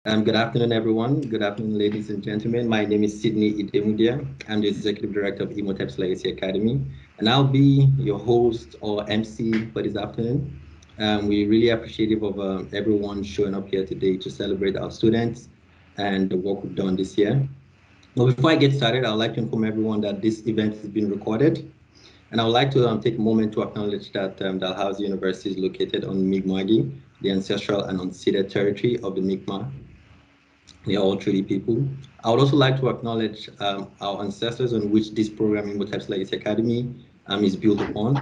Good afternoon, everyone. Good afternoon, ladies and gentlemen. My name is Sydney Idemudia. I'm the Executive Director of Imhotep's Legacy Academy, and I'll be your host or MC for this afternoon. We're really appreciative of everyone showing up here today to celebrate our students and the work we've done this year. But before I get started, I'd like to inform everyone that this event is being recorded, and I would like to take a moment to acknowledge that Dalhousie University is located on Mi'kmaq, the ancestral and unceded territory of the Mi'kmaq. We are all treaty people. I would also like to acknowledge our ancestors on which this program, Imhotep's Legacy Academy, is built upon.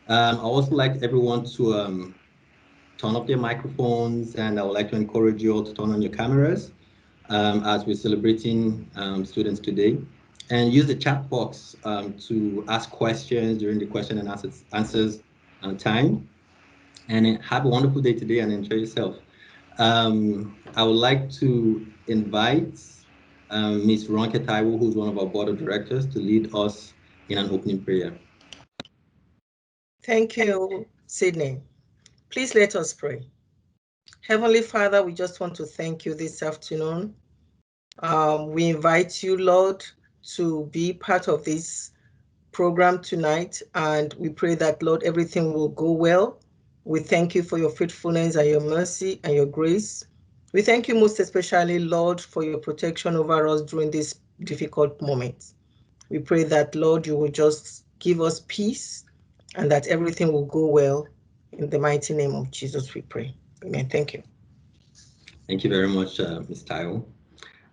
I also like everyone to turn off their microphones, and I would like to encourage you all to turn on your cameras as we're celebrating students today. And use the chat box to ask questions during the question and answers time. And have a wonderful day today and enjoy yourself. I would like to invite Ms. Ronke Taiwo, who's one of our board of directors, to lead us in an opening prayer. Thank you, Sydney. Please let us pray. Heavenly Father, we just want to thank you this afternoon. We invite you, Lord, to be part of this program tonight, and we pray that, Lord, everything will go well. We thank you for your faithfulness and your mercy and your grace. We thank you most especially, Lord, for your protection over us during this difficult moment. We pray that, Lord, you will just give us peace and that everything will go well. In the mighty name of Jesus, we pray. Amen. Thank you. Thank you very much, Ms. Taiwo.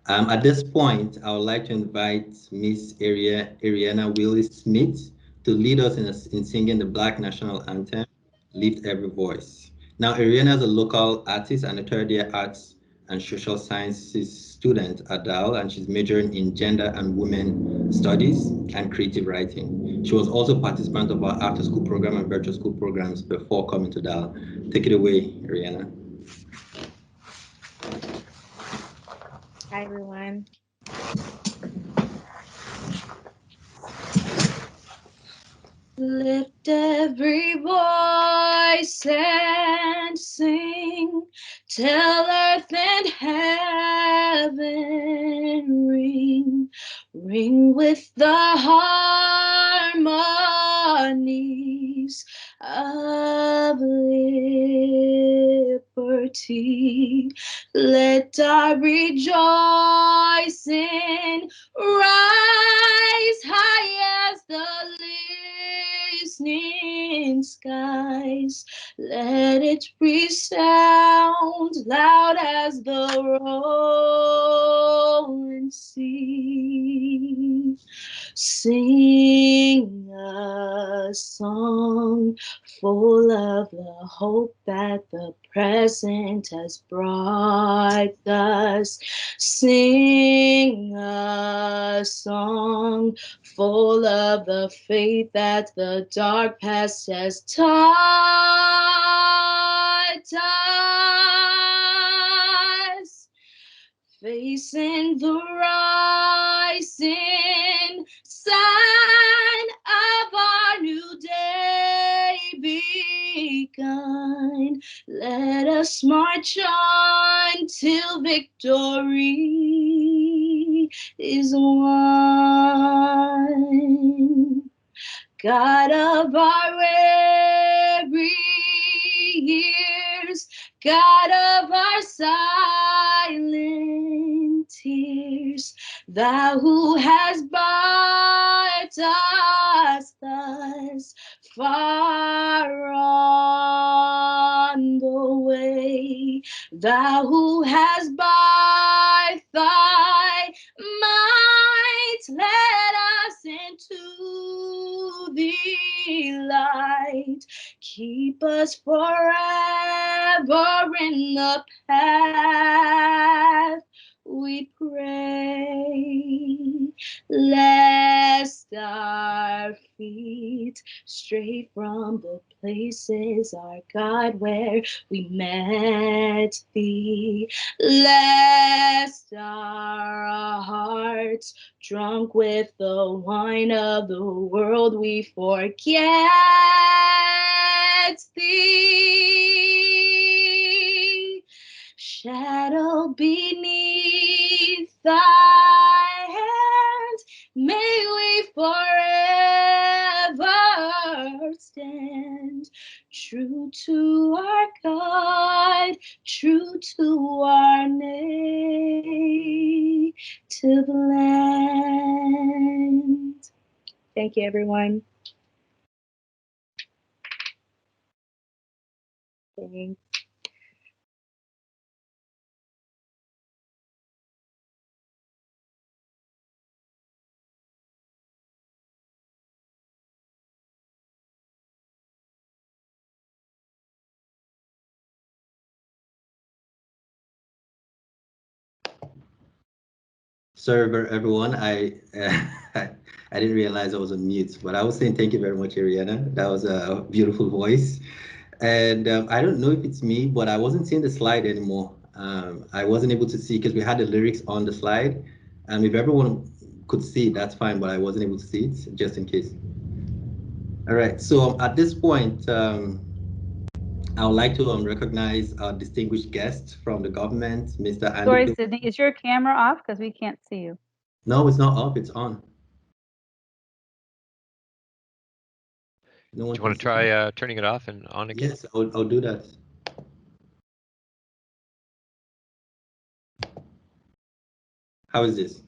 At this point, I would like to invite Ms. Ariana Willis-Smith to lead us in singing the Black National Anthem, Lift Every Voice. Now, Ariana is a local artist and a third-year arts and social sciences student at DAL, and she's majoring in gender and women studies and creative writing. She was also a participant of our after-school program and virtual school programs before coming to DAL. Take it away, Ariana. Hi, everyone. Lift every voice and sing, till earth and heaven ring, ring with the harmonies of liberty. Let our rejoicing rise high as the listening skies. Let it resound loud as the rolling sea. Sing a song full of the hope that the present has brought us. Sing a song full of the faith that the dark past has taught us. Facing the rising sun of our new day begun. Let us march on till victory is won. God of our weary years, God of our silent tears, thou who hast brought us thus far on the way, thou who hast by thy might led us into the light, keep us forever in the path we pray, lest our feet stray from the places, our God, where we met thee, lest our hearts, drunk with the wine of the world, we forget thee. shadow beneath thy hands, may we forever stand true to our God, true to our native land. Thank you, everyone. Thanks. Sorry, everyone. I didn't realize I was on mute, but I was saying thank you very much, Ariana. That was a beautiful voice. And I don't know if it's me, but I wasn't seeing the slide anymore. I wasn't able to see because we had the lyrics on the slide. If everyone could see it, that's fine, but I wasn't able to see it, just in case. All right. So at this point, I would like to recognize our distinguished guest from the government, Mr. Andy. Sorry, Sydney, is your camera off? Because we can't see you. No, it's not off. It's on. No one Do you want to try turning it off and on again? Yes, I'll do that. How is this?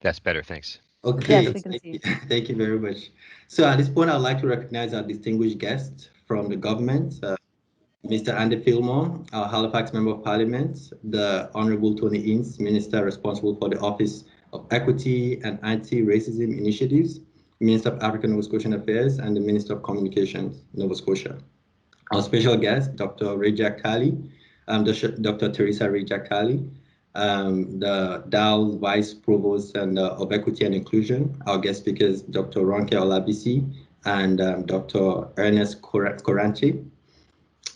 That's better, thanks. Okay, Yes, we can see you. Thank you very much. So at this point, I'd like to recognize our distinguished guest from the government, Mr. Andy Fillmore, our Halifax Member of Parliament, the Honorable Tony Ince, Minister responsible for the Office of Equity and Anti-Racism Initiatives, Minister of African Nova Scotian Affairs, and the Minister of Communications, Nova Scotia. Our special guest, Dr. Reja Kali, Dr. Teresa Reja Kali, the DAO Vice Provost and of Equity and Inclusion. Our guest speakers, Dr. Ronke Olabisi and Dr. Ernest Koranchi.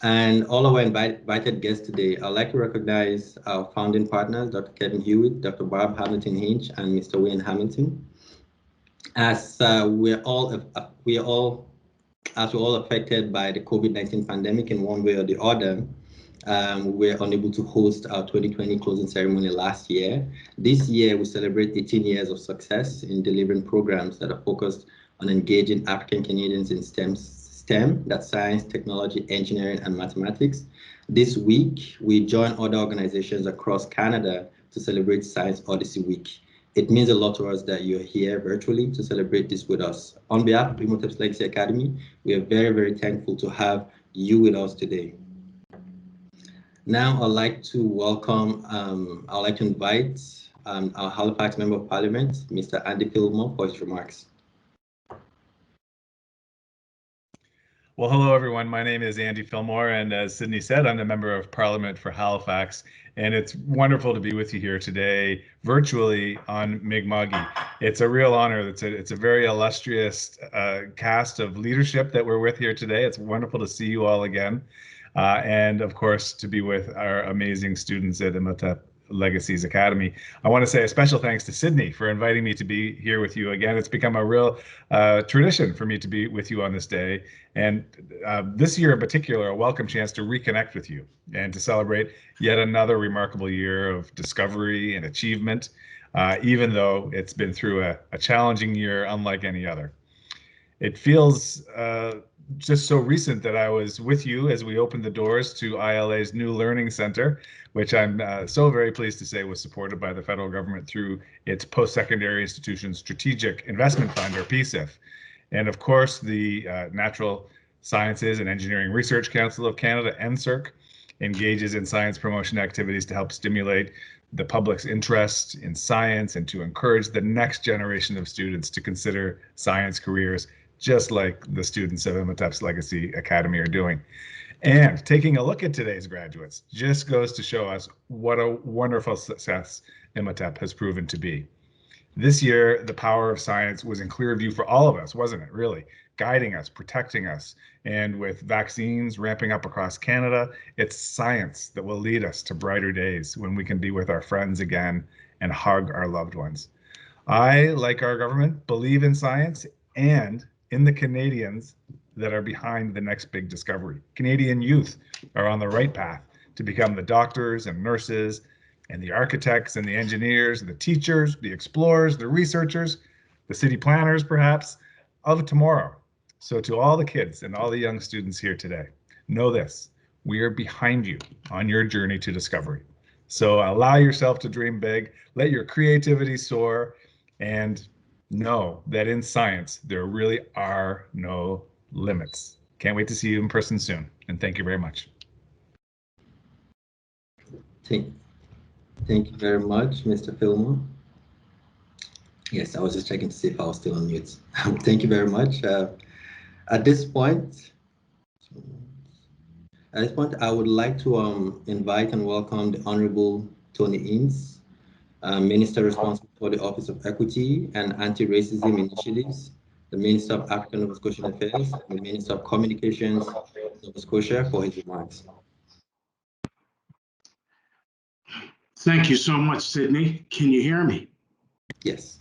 And all our invited guests today, I'd like to recognize our founding partners, Dr. Kevin Hewitt, Dr. Barb Hamilton Hinch, and Mr. Wayne Hamilton. As we're all affected by the COVID-19 pandemic in one way or the other, we were unable to host our 2020 closing ceremony last year. This year, we celebrate 18 years of success in delivering programs that are focused on engaging African Canadians in STEM, that's science, technology, engineering, and mathematics. This week, we join other organizations across Canada to celebrate Science Odyssey Week. It means a lot to us that you're here virtually to celebrate this with us. On behalf of Imhotep's Legacy Academy, we are very, very thankful to have you with us today. Now, I'd like to welcome, I'd like to invite our Halifax Member of Parliament, Mr. Andy Fillmore, for his remarks. Well, hello, everyone. My name is Andy Fillmore, and as Sydney said, I'm the Member of Parliament for Halifax, and it's wonderful to be with you here today, virtually on Mi'kma'ki. It's a real honor. It's a very illustrious cast of leadership that we're with here today. It's wonderful to see you all again, and of course, to be with our amazing students at Imhotep Legacies Academy. I want to say a special thanks to Sydney for inviting me to be here with you again. It's become a real tradition for me to be with you on this day. And this year in particular, a welcome chance to reconnect with you and to celebrate yet another remarkable year of discovery and achievement, even though it's been through a challenging year unlike any other. It feels just so recent that I was with you as we opened the doors to ILA's new learning center, which I'm so very pleased to say was supported by the federal government through its Post-Secondary Institutions Strategic Investment Fund, or PSIF. And of course, the Natural Sciences and Engineering Research Council of Canada, NSERC, engages in science promotion activities to help stimulate the public's interest in science and to encourage the next generation of students to consider science careers, just like the students of Imhotep's Legacy Academy are doing. And taking a look at today's graduates just goes to show us what a wonderful success Imhotep has proven to be. This year, the power of science was in clear view for all of us, wasn't it, really? Guiding us, protecting us. And with vaccines ramping up across Canada, it's science that will lead us to brighter days when we can be with our friends again and hug our loved ones. I, like our government, believe in science and in the Canadians that are behind the next big discovery. Canadian youth are on the right path to become the doctors and nurses and the architects and the engineers, the teachers, the explorers, the researchers, the city planners, perhaps, of tomorrow. So to all the kids and all the young students here today, know this: we are behind you on your journey to discovery. So allow yourself to dream big, let your creativity soar, and know that in science, there really are no limits. Can't wait to see you in person soon. And thank you very much. Thank you very much, Mr. Fillmore. Yes, I was just checking to see if I was still on mute. Thank you very much. At this point, I would like to invite and welcome the Honorable Tony Innes, Minister responsible for the Office of Equity and Anti-Racism Initiatives, the Minister of African Nova Scotian Affairs, and the Minister of Communications, Nova Scotia, for his remarks. Thank you so much, Sydney. Can you hear me? Yes.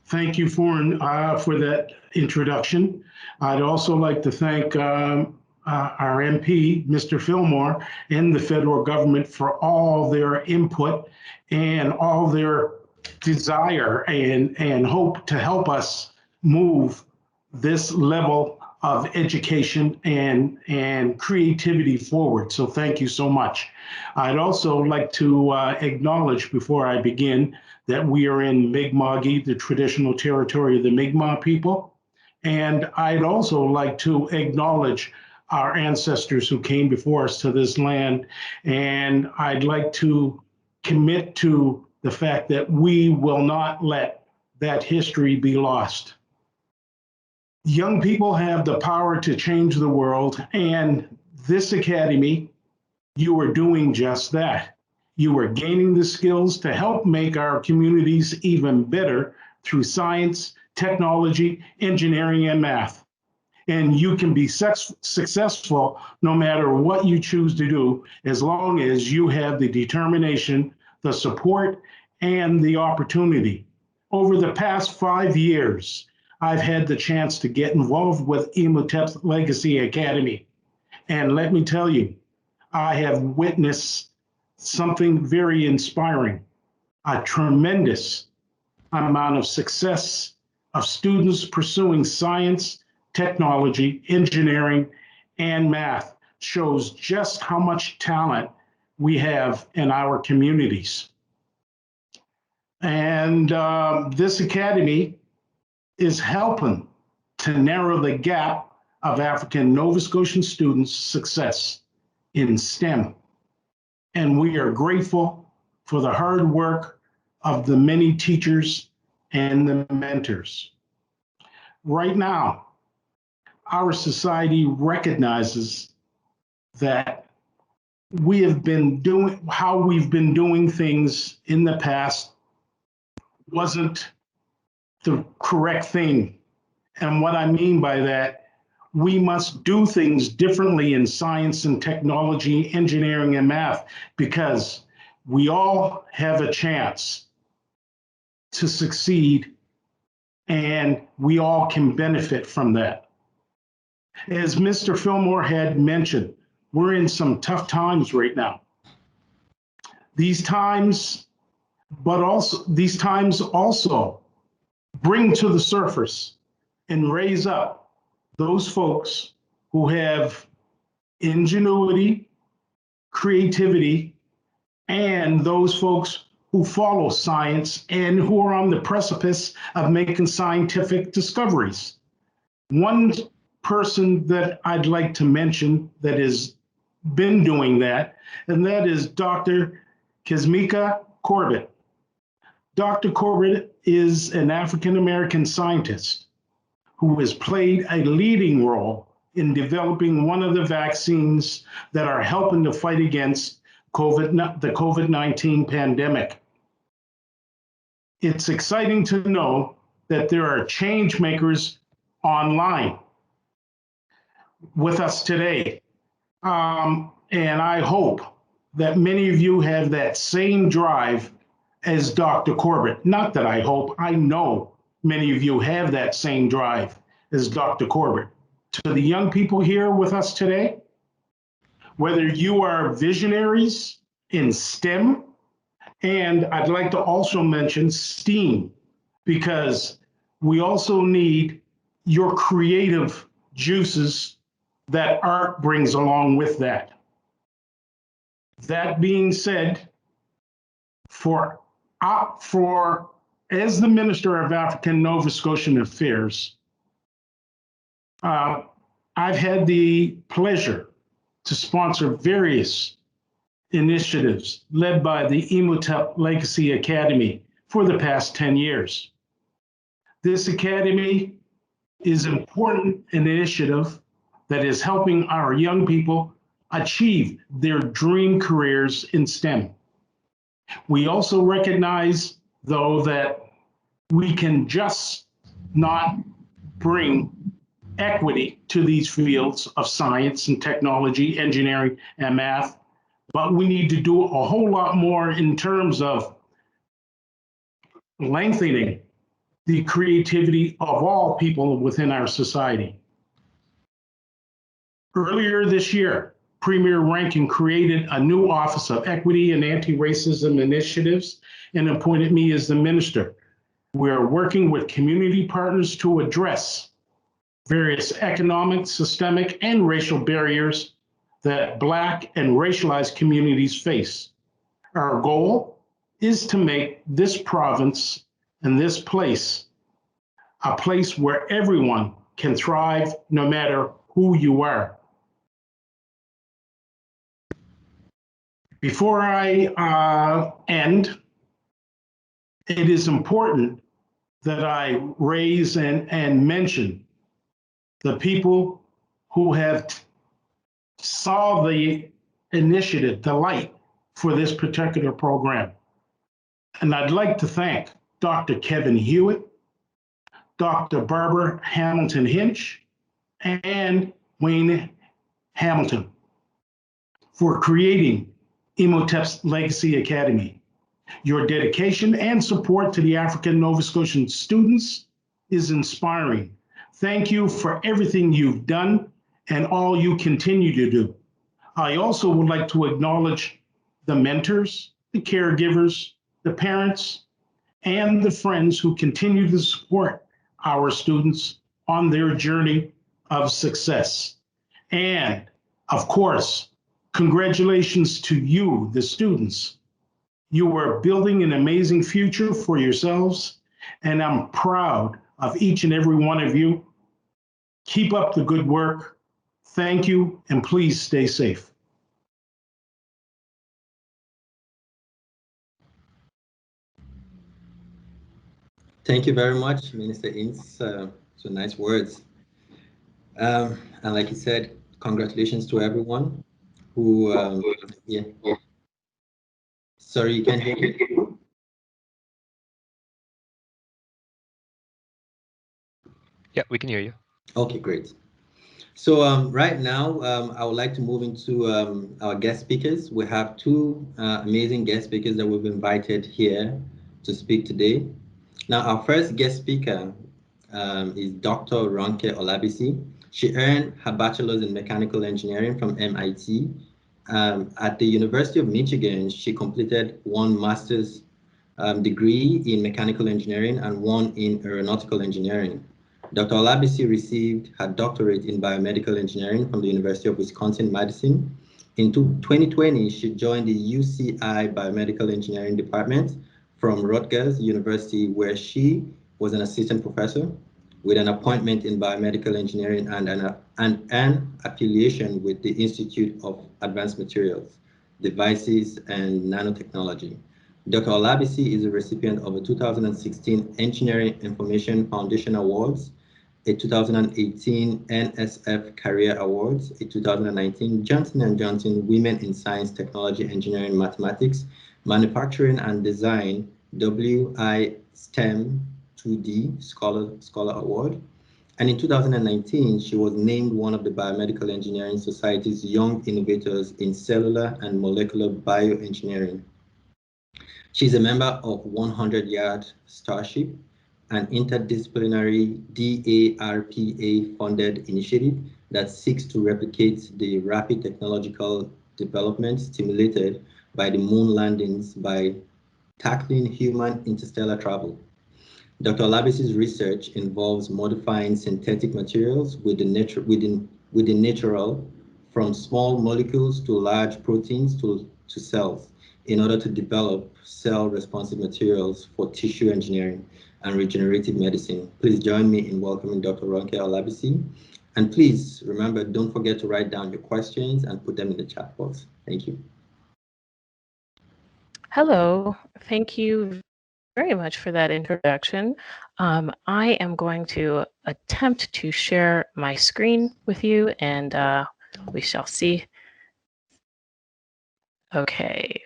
Thank you for that introduction. I'd also like to thank our MP, Mr. Fillmore, and the federal government for all their input and all their desire and hope to help us move this level of education and creativity forward. So thank you so much. I'd also like to acknowledge before I begin that we are in Mi'kma'ki, the traditional territory of the Mi'kmaq people. And I'd also like to acknowledge our ancestors who came before us to this land. And I'd like to commit to the fact that we will not let that history be lost. Young people have the power to change the world, and this academy, you are doing just that. You are gaining the skills to help make our communities even better through science, technology, engineering, and math. And you can be successful no matter what you choose to do, as long as you have the determination, the support, and the opportunity. Over the past 5 years, I've had the chance to get involved with Imhotep's Legacy Academy. And let me tell you, I have witnessed something very inspiring, a tremendous amount of success of students pursuing science, technology, engineering, and math. Shows just how much talent we have in our communities. And this academy is helping to narrow the gap of African Nova Scotian students' success in STEM. And we are grateful for the hard work of the many teachers and the mentors. Right now, our society recognizes that we've been doing things in the past wasn't the correct thing. And what I mean by that, we must do things differently in science and technology, engineering, and math, because we all have a chance to succeed and we all can benefit from that. As Mr. Fillmore had mentioned, we're in some tough times right now. These times also bring to the surface and raise up those folks who have ingenuity, creativity, and those folks who follow science and who are on the precipice of making scientific discoveries. One person that I'd like to mention that has been doing that, and that is Dr. Kizzmekia Corbett. Dr. Corbett is an African-American scientist who has played a leading role in developing one of the vaccines that are helping to fight against the COVID-19 pandemic. It's exciting to know that there are change makers online with us today. And I hope that many of you have that same drive as Dr. Corbett. Not that I hope, I know many of you have that same drive as Dr. Corbett. to the young people here with us today, whether you are visionaries in STEM, and I'd like to also mention STEAM, because we also need your creative juices that art brings along with that. That being said, as the Minister of African Nova Scotian Affairs, I've had the pleasure to sponsor various initiatives led by the Imhotep Legacy Academy for the past 10 years. This academy is an important initiative that is helping our young people achieve their dream careers in STEM. We also recognize, though, that we can just not bring equity to these fields of science and technology, engineering, and math, but we need to do a whole lot more in terms of lengthening the creativity of all people within our society. Earlier this year, Premier Rankin created a new Office of Equity and Anti-Racism Initiatives and appointed me as the minister. We are working with community partners to address various economic, systemic, and racial barriers that Black and racialized communities face. Our goal is to make this province and this place a place where everyone can thrive no matter who you are. Before I end, it is important that I raise and mention the people who have saw the initiative, the light for this particular program. And I'd like to thank Dr. Kevin Hewitt, Dr. Barbara Hamilton Hinch, and Wayne Hamilton for creating Imhotep's Legacy Academy. Your dedication and support to the African Nova Scotian students is inspiring. Thank you for everything you've done and all you continue to do. I also would like to acknowledge the mentors, the caregivers, the parents, and the friends who continue to support our students on their journey of success. And of course, congratulations to you, the students. You are building an amazing future for yourselves, and I'm proud of each and every one of you. Keep up the good work. Thank you, and please stay safe. Thank you very much, Minister Ince. So nice words. And like you said, congratulations to everyone who, yeah. Sorry, you can't hear me? Yeah, we can hear you. Okay, great. So right now, I would like to move into our guest speakers. We have two amazing guest speakers that we've invited here to speak today. Now, our first guest speaker is Dr. Ronke Olabisi. She earned her bachelor's in mechanical engineering from MIT. At the University of Michigan, she completed one master's degree in mechanical engineering and one in aeronautical engineering. Dr. Olabisi received her doctorate in biomedical engineering from the University of Wisconsin-Madison. In 2020, she joined the UCI Biomedical Engineering Department from Rutgers University, where she was an assistant professor with an appointment in biomedical engineering and an affiliation with the Institute of Advanced Materials, Devices, and Nanotechnology. Dr. Olabisi is a recipient of a 2016 Engineering Information Foundation Awards, a 2018 NSF Career Awards, a 2019 Johnson & Johnson Women in Science, Technology, Engineering, Mathematics, Manufacturing and Design WI STEM 2D Scholar Award. And in 2019, she was named one of the Biomedical Engineering Society's Young Innovators in Cellular and Molecular Bioengineering. She's a member of 100 Yard Starship an interdisciplinary DARPA-funded initiative that seeks to replicate the rapid technological development stimulated by the moon landings by tackling human interstellar travel. Dr. Olabisi's research involves modifying synthetic materials within natural, from small molecules to large proteins to cells, in order to develop cell-responsive materials for tissue engineering and regenerative medicine. Please join me in welcoming Dr. Ronke Olabisi. And please remember, don't forget to write down your questions and put them in the chat box. Thank you. Hello, thank you very much for that introduction. I am going to attempt to share my screen with you, and we shall see. Okay.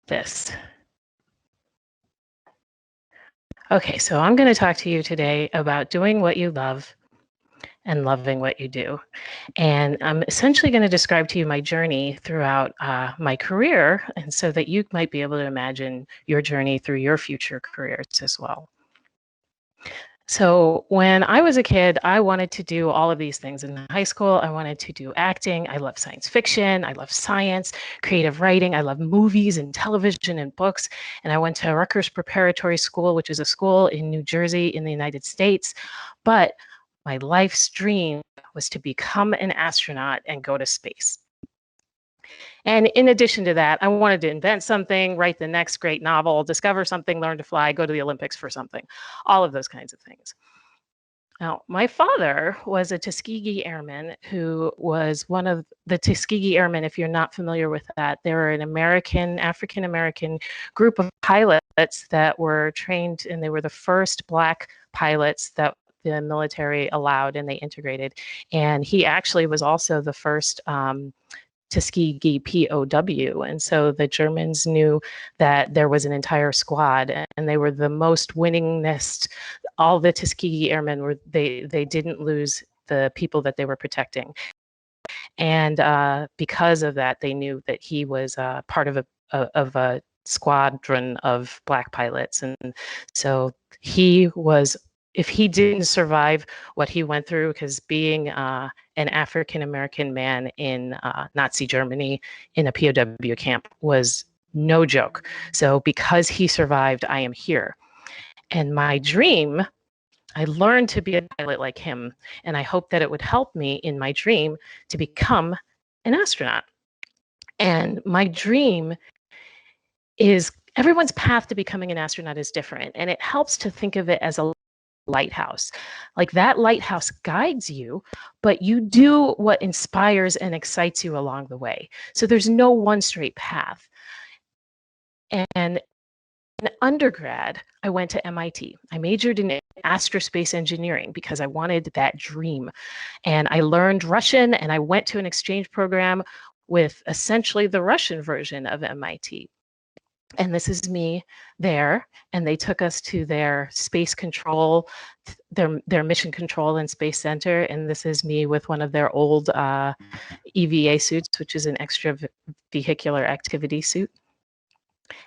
This. Okay, so I'm going to talk to you today about doing what you love and loving what you do. And I'm essentially going to describe to you my journey throughout my career, and so that you might be able to imagine your journey through your future careers as well. So when I was a kid, I wanted to do all of these things. In high school, I wanted to do acting. I love science fiction. I love science, creative writing. I love movies and television and books. And I went to Rutgers Preparatory School, which is a school in New Jersey in the United States. But my life's dream was to become an astronaut and go to space. And in addition to that, I wanted to invent something, write the next great novel, discover something, learn to fly, go to the Olympics for something, all of those kinds of things. Now, my father was a Tuskegee Airman who was one of the Tuskegee Airmen. If you're not familiar with that, they were an African-American group of pilots that were trained, and they were the first Black pilots that the military allowed, and they integrated. And he actually was also the first Tuskegee POW. And so the Germans knew that there was an entire squad, and they were the most winningest. All the Tuskegee Airmen were, they didn't lose the people that they were protecting. And because of that, they knew that he was part of a squadron of Black pilots. And so he was, if he didn't survive what he went through, because being an African-American man in Nazi Germany in a POW camp was no joke. So because he survived, I am here. And my dream, I learned to be a pilot like him, and I hope that it would help me in my dream to become an astronaut. And my dream is, everyone's path to becoming an astronaut is different, and it helps to think of it as a lighthouse. Like that lighthouse guides you, but you do what inspires and excites you along the way. So there's no one straight path. And in undergrad, I went to MIT. I majored in aerospace engineering because I wanted that dream. And I learned Russian, and I went to an exchange program with essentially the Russian version of MIT. And this is me there, and they took us to their space control, their mission control and space center. And this is me with one of their old EVA suits, which is an extravehicular activity suit.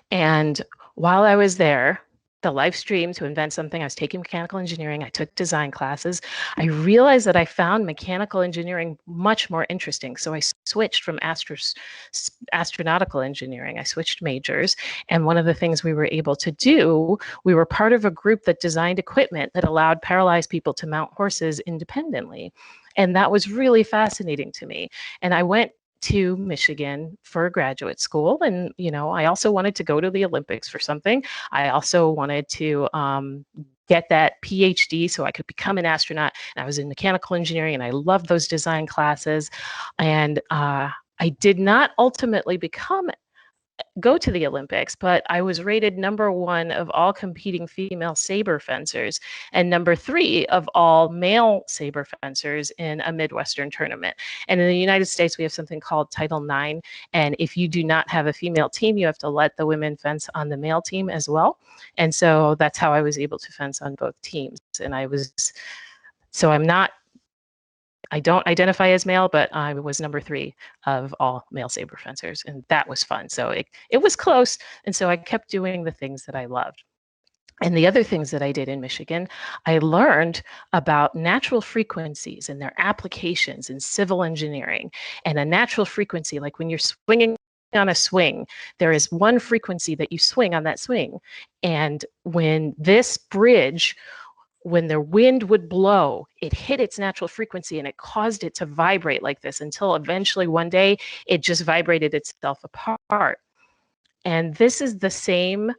And while I was there, the life stream to invent something, I was taking mechanical engineering, I took design classes. I realized that I found mechanical engineering much more interesting. So I switched from astronautical engineering, I switched majors. And one of the things we were able to do, we were part of a group that designed equipment that allowed paralyzed people to mount horses independently. And that was really fascinating to me. And I went to Michigan for graduate school. And, you know, I also wanted to go to the Olympics for something. I also wanted to get that PhD so I could become an astronaut. And I was in mechanical engineering, and I loved those design classes. And I did not ultimately go to the Olympics, but I was rated #1 of all competing female saber fencers and #3 of all male saber fencers in a Midwestern tournament. And in the United States, we have something called Title IX. And if you do not have a female team, you have to let the women fence on the male team as well. And so that's how I was able to fence on both teams. And I don't identify as male, but I was #3 of all male saber fencers, and that was fun. So it was close, and so I kept doing the things that I loved. And the other things that I did in Michigan, I learned about natural frequencies and their applications in civil engineering. And a natural frequency, like when you're swinging on a swing, there is one frequency that you swing on that swing. And when this bridge, when the wind would blow, it hit its natural frequency and it caused it to vibrate like this until eventually one day it just vibrated itself apart. And this is the same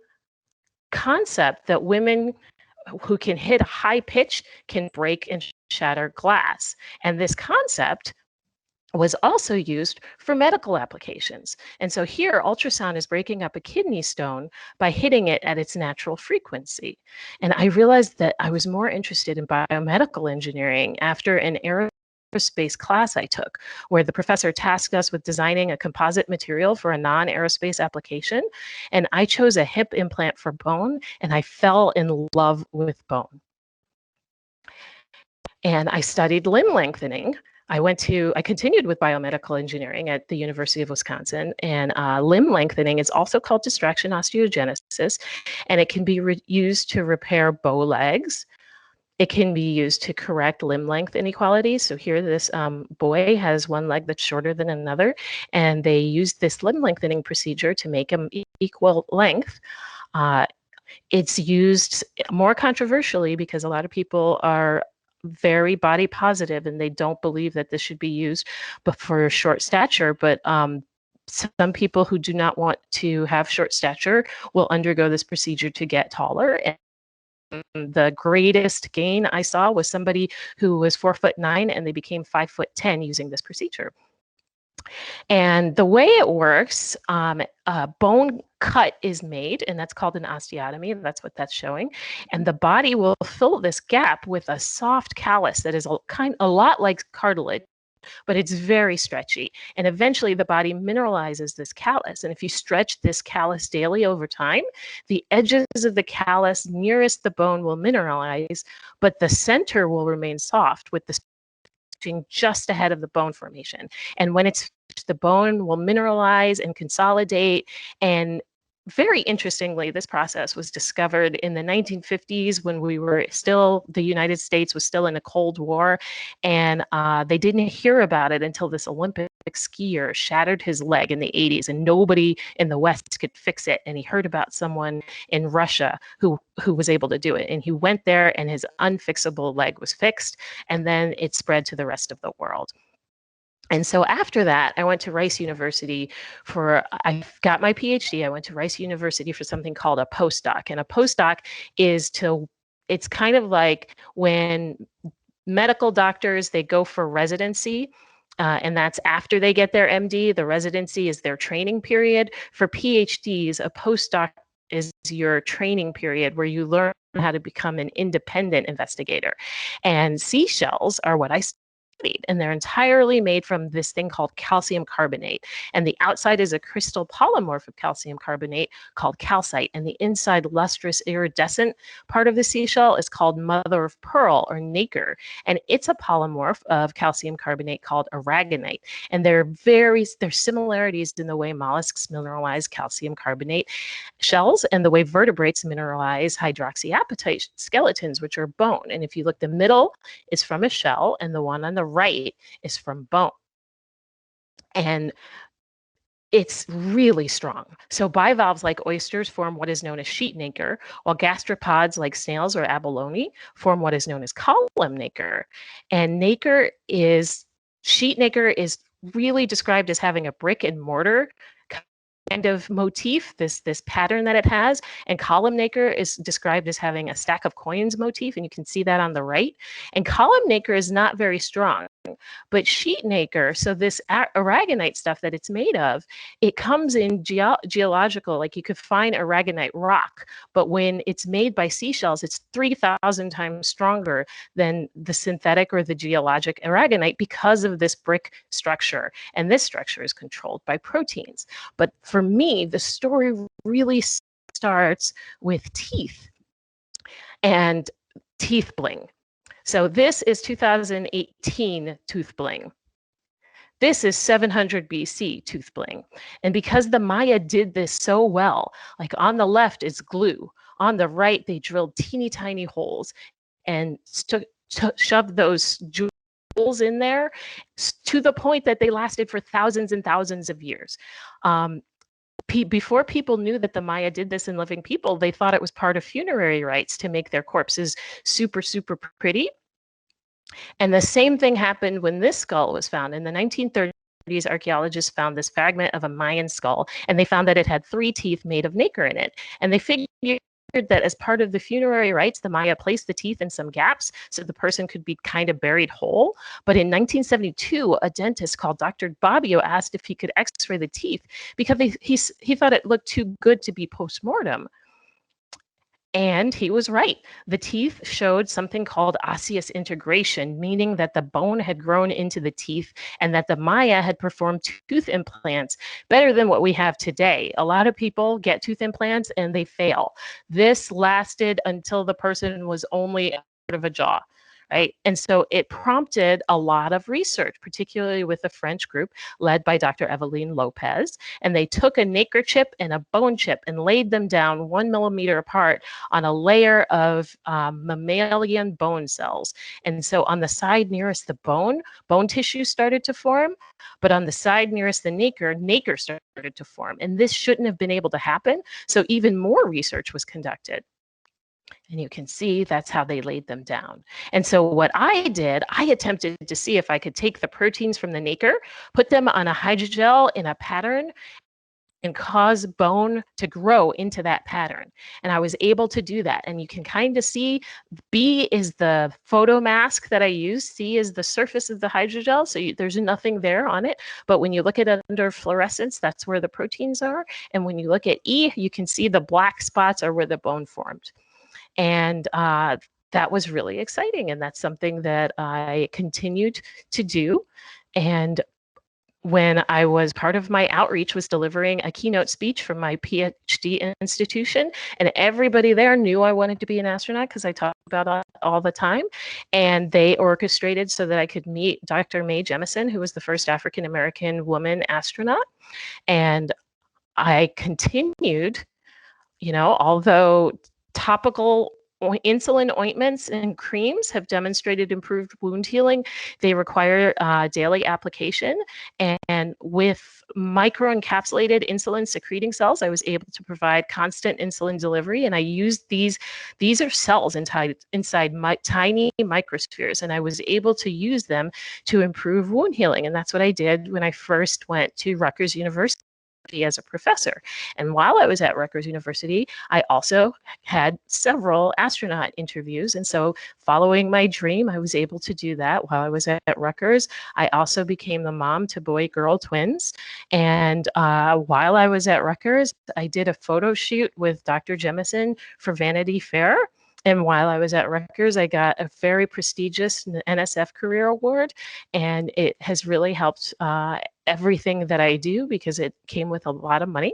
concept that women who can hit a high pitch can break and shatter glass. And this concept was also used for medical applications. And so here, ultrasound is breaking up a kidney stone by hitting it at its natural frequency. And I realized that I was more interested in biomedical engineering after an aerospace class I took, where the professor tasked us with designing a composite material for a non-aerospace application. And I chose a hip implant for bone, and I fell in love with bone. And I studied limb lengthening. I continued with biomedical engineering at the University of Wisconsin, and limb lengthening is also called distraction osteogenesis, and it can be used to repair bow legs. It can be used to correct limb length inequalities. So here, this boy has one leg that's shorter than another, and they use this limb lengthening procedure to make them equal length. It's used more controversially because a lot of people are very body positive and they don't believe that this should be used but for short stature. But some people who do not want to have short stature will undergo this procedure to get taller. And the greatest gain I saw was somebody who was 4'9" and they became 5'10" using this procedure. And the way it works, a bone cut is made, and that's called an osteotomy. That's what that's showing. And the body will fill this gap with a soft callus that is a lot like cartilage, but it's very stretchy. And eventually the body mineralizes this callus. And if you stretch this callus daily over time, the edges of the callus nearest the bone will mineralize, but the center will remain soft with the just ahead of the bone formation. And when it's the bone will mineralize and consolidate. And very interestingly, this process was discovered in the 1950s when the United States was still in a Cold War. And they didn't hear about it until this Olympic skier shattered his leg in the 80s, and nobody in the West could fix it. And he heard about someone in Russia who was able to do it. And he went there and his unfixable leg was fixed. And then it spread to the rest of the world. And so after that, I went to Rice University I got my PhD. I went to Rice University for something called a postdoc. And a postdoc it's kind of like when medical doctors, they go for residency. And that's after they get their MD. The residency is their training period. For PhDs, a postdoc is your training period where you learn how to become an independent investigator. And seashells are what I studied, and they're entirely made from this thing called calcium carbonate. And the outside is a crystal polymorph of calcium carbonate called calcite, and the inside lustrous iridescent part of the seashell is called mother of pearl, or nacre, and it's a polymorph of calcium carbonate called aragonite. And there's similarities in the way mollusks mineralize calcium carbonate shells and the way vertebrates mineralize hydroxyapatite skeletons, which are bone. And if you look, the middle is from a shell and the one on the right is from bone. And it's really strong. So bivalves like oysters form what is known as sheet nacre, while gastropods like snails or abalone form what is known as column nacre. And sheet nacre is really described as having a brick and mortar kind of motif, this pattern that it has. And column nacre is described as having a stack of coins motif, and you can see that on the right. And column nacre is not very strong, but sheet nacre, so this aragonite stuff that it's made of, it comes in geological, like you could find aragonite rock, but when it's made by seashells, it's 3,000 times stronger than the synthetic or the geologic aragonite because of this brick structure. And this structure is controlled by proteins. But for me, the story really starts with teeth and teeth bling. So this is 2018 tooth bling. This is 700 BC tooth bling. And because the Maya did this so well, like on the left is glue, On the right, they drilled teeny tiny holes and shoved those jewels in there to the point that they lasted for thousands and thousands of years. Before people knew that the Maya did this in living people, they thought it was part of funerary rites to make their corpses super, super pretty. And the same thing happened when this skull was found. In the 1930s, archaeologists found this fragment of a Mayan skull, and they found that it had 3 teeth made of nacre in it. And they figured that as part of the funerary rites, the Maya placed the teeth in some gaps so the person could be kind of buried whole. But in 1972, a dentist called Dr. Bobbio asked if he could x-ray the teeth because he thought it looked too good to be post-mortem. And he was right. The teeth showed something called osseous integration, meaning that the bone had grown into the teeth and that the Maya had performed tooth implants better than what we have today. A lot of people get tooth implants and they fail. This lasted until the person was only part of a jaw. Right? And so it prompted a lot of research, particularly with a French group led by Dr. Eveline Lopez. And they took a nacre chip and a bone chip and laid them down 1 millimeter apart on a layer of mammalian bone cells. And so on the side nearest the bone tissue started to form. But on the side nearest the nacre started to form. And this shouldn't have been able to happen. So even more research was conducted. And you can see that's how they laid them down. And so what I did, I attempted to see if I could take the proteins from the nacre, put them on a hydrogel in a pattern, and cause bone to grow into that pattern. And I was able to do that. And you can kind of see B is the photo mask that I use. C is the surface of the hydrogel. So there's nothing there on it. But when you look at it under fluorescence, that's where the proteins are. And when you look at E, you can see the black spots are where the bone formed. And that was really exciting. And that's something that I continued to do. And when I was part of my outreach was delivering a keynote speech from my PhD institution, and everybody there knew I wanted to be an astronaut because I talk about it all the time. And they orchestrated so that I could meet Dr. Mae Jemison, who was the first African-American woman astronaut. And I continued, although topical insulin ointments and creams have demonstrated improved wound healing, they require daily application. And with microencapsulated insulin secreting cells, I was able to provide constant insulin delivery. And I used these are cells inside my tiny microspheres. And I was able to use them to improve wound healing. And that's what I did when I first went to Rutgers University as a professor. And while I was at Rutgers University, I also had several astronaut interviews. And so following my dream, I was able to do that while I was at Rutgers. I also became the mom to boy-girl twins. And while I was at Rutgers, I did a photo shoot with Dr. Jemison for Vanity Fair. And while I was at Rutgers, I got a very prestigious NSF Career Award, and it has really helped everything that I do because it came with a lot of money.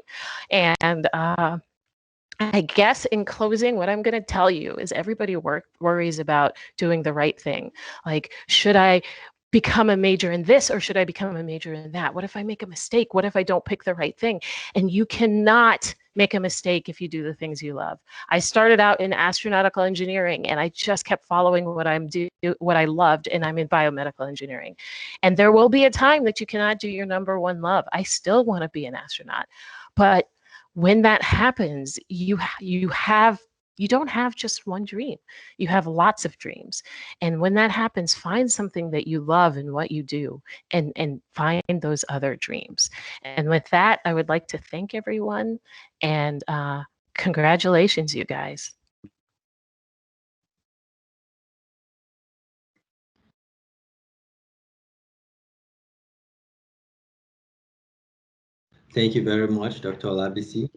And I guess in closing, what I'm going to tell you is everybody worries about doing the right thing. Like, should I become a major in this or should I become a major in that? What if I make a mistake? What if I don't pick the right thing? And you cannot make a mistake if you do the things you love. I started out in astronautical engineering and I just kept following what I loved, and I'm in biomedical engineering. And there will be a time that you cannot do your number one love. I still want to be an astronaut. But when that happens, you don't have just one dream. You have lots of dreams. And when that happens, find something that you love in what you do and find those other dreams. And with that, I would like to thank everyone and congratulations, you guys. Thank you very much, Dr. Olabisi.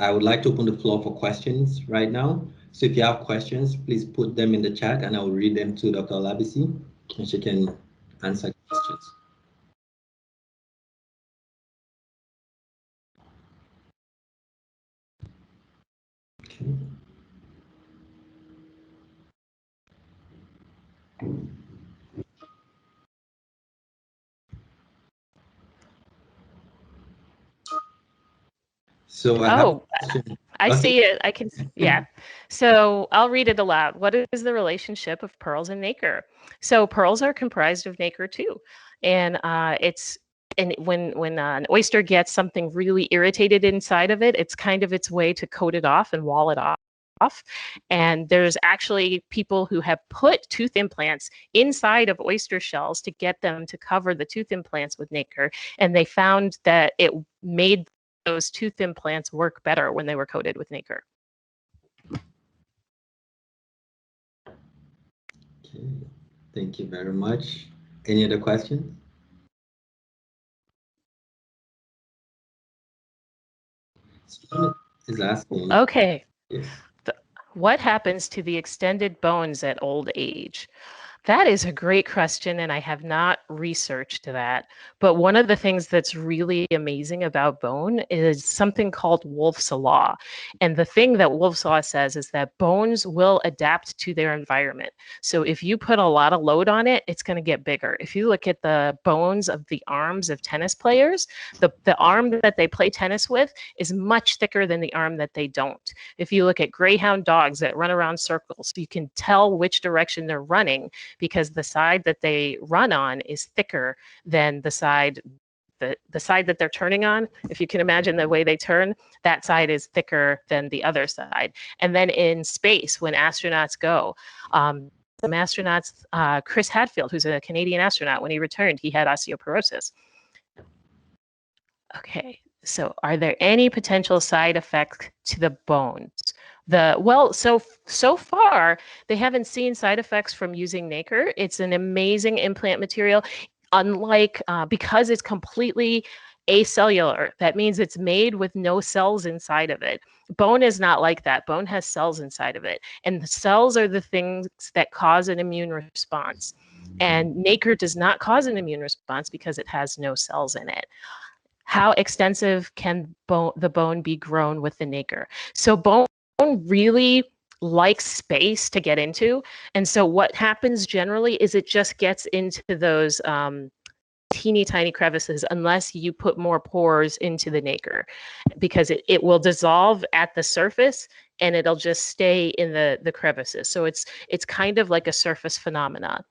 I would like to open the floor for questions right now. So if you have questions, please put them in the chat and I will read them to Dr. Olabisi and she can answer questions. Okay. So I have a question. I Okay. see it. I can, yeah. So I'll read it aloud. What is the relationship of pearls and nacre? So pearls are comprised of nacre too. And when an oyster gets something really irritated inside of it, it's kind of its way to coat it off and wall it off. And there's actually people who have put tooth implants inside of oyster shells to get them to cover the tooth implants with nacre. And they found that it made those tooth implants work better when they were coated with nacre. Okay. Thank you very much. Any other questions? Someone is asking. Okay. Yes. What happens to the extended bones at old age? That is a great question, and I have not researched that. But one of the things that's really amazing about bone is something called Wolff's Law. And the thing that Wolff's Law says is that bones will adapt to their environment. So if you put a lot of load on it, it's going to get bigger. If you look at the bones of the arms of tennis players, the arm that they play tennis with is much thicker than the arm that they don't. If you look at greyhound dogs that run around circles, you can tell which direction they're running because the side that they run on is thicker than the side that they're turning on. If you can imagine the way they turn, that side is thicker than the other side. And then in space, when astronauts go, some astronauts, Chris Hadfield, who's a Canadian astronaut, when he returned, he had osteoporosis. Okay, so are there any potential side effects to the bones? So far they haven't seen side effects from using nacre. It's an amazing implant material. Unlike because it's completely acellular, that means it's made with no cells inside of it. Bone is not like that. Bone has cells inside of it, and the cells are the things that cause an immune response. And nacre does not cause an immune response because it has no cells in it. How extensive can the bone be grown with the nacre? So bone really likes space to get into. And so what happens generally is it just gets into those teeny tiny crevices unless you put more pores into the nacre, because it will dissolve at the surface and it'll just stay in the crevices. So it's kind of like a surface phenomenon.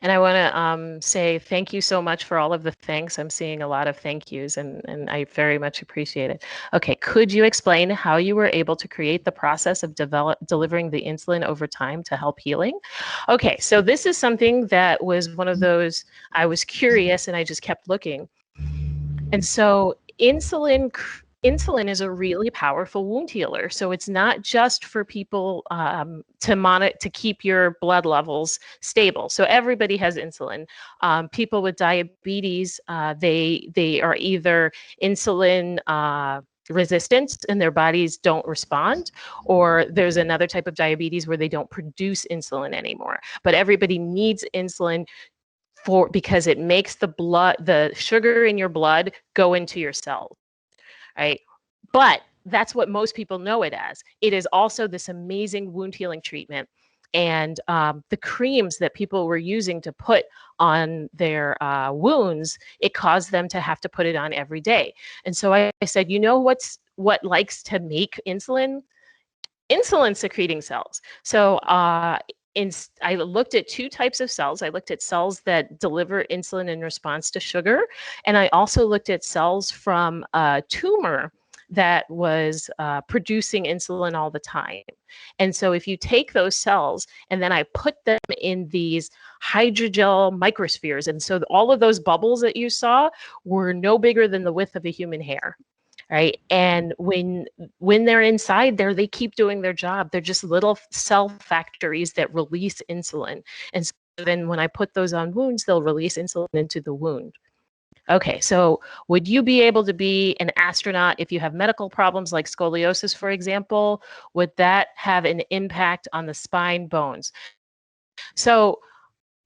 And I want to say thank you so much for all of the thanks. I'm seeing a lot of thank yous, and I very much appreciate it. Okay, could you explain how you were able to create the process of delivering the insulin over time to help healing? Okay, so this is something that was one of those, I was curious and I just kept looking. And so insulin is a really powerful wound healer. So it's not just for people to keep your blood levels stable. So everybody has insulin. People with diabetes, they are either insulin resistant and their bodies don't respond, or there's another type of diabetes where they don't produce insulin anymore. But everybody needs insulin because it makes the sugar in your blood go into your cells. Right? But that's what most people know it as. It is also this amazing wound healing treatment. And the creams that people were using to put on their wounds, it caused them to have to put it on every day. And so I said, you know what likes to make insulin? Insulin secreting cells. So I looked at two types of cells. I looked at cells that deliver insulin in response to sugar, and I also looked at cells from a tumor that was producing insulin all the time. And so if you take those cells and then I put them in these hydrogel microspheres, and so all of those bubbles that you saw were no bigger than the width of a human hair. Right. And when they're inside there, they keep doing their job. They're just little cell factories that release insulin. And so then when I put those on wounds, they'll release insulin into the wound. Okay, so would you be able to be an astronaut if you have medical problems like scoliosis, for example? Would that have an impact on the spine bones? So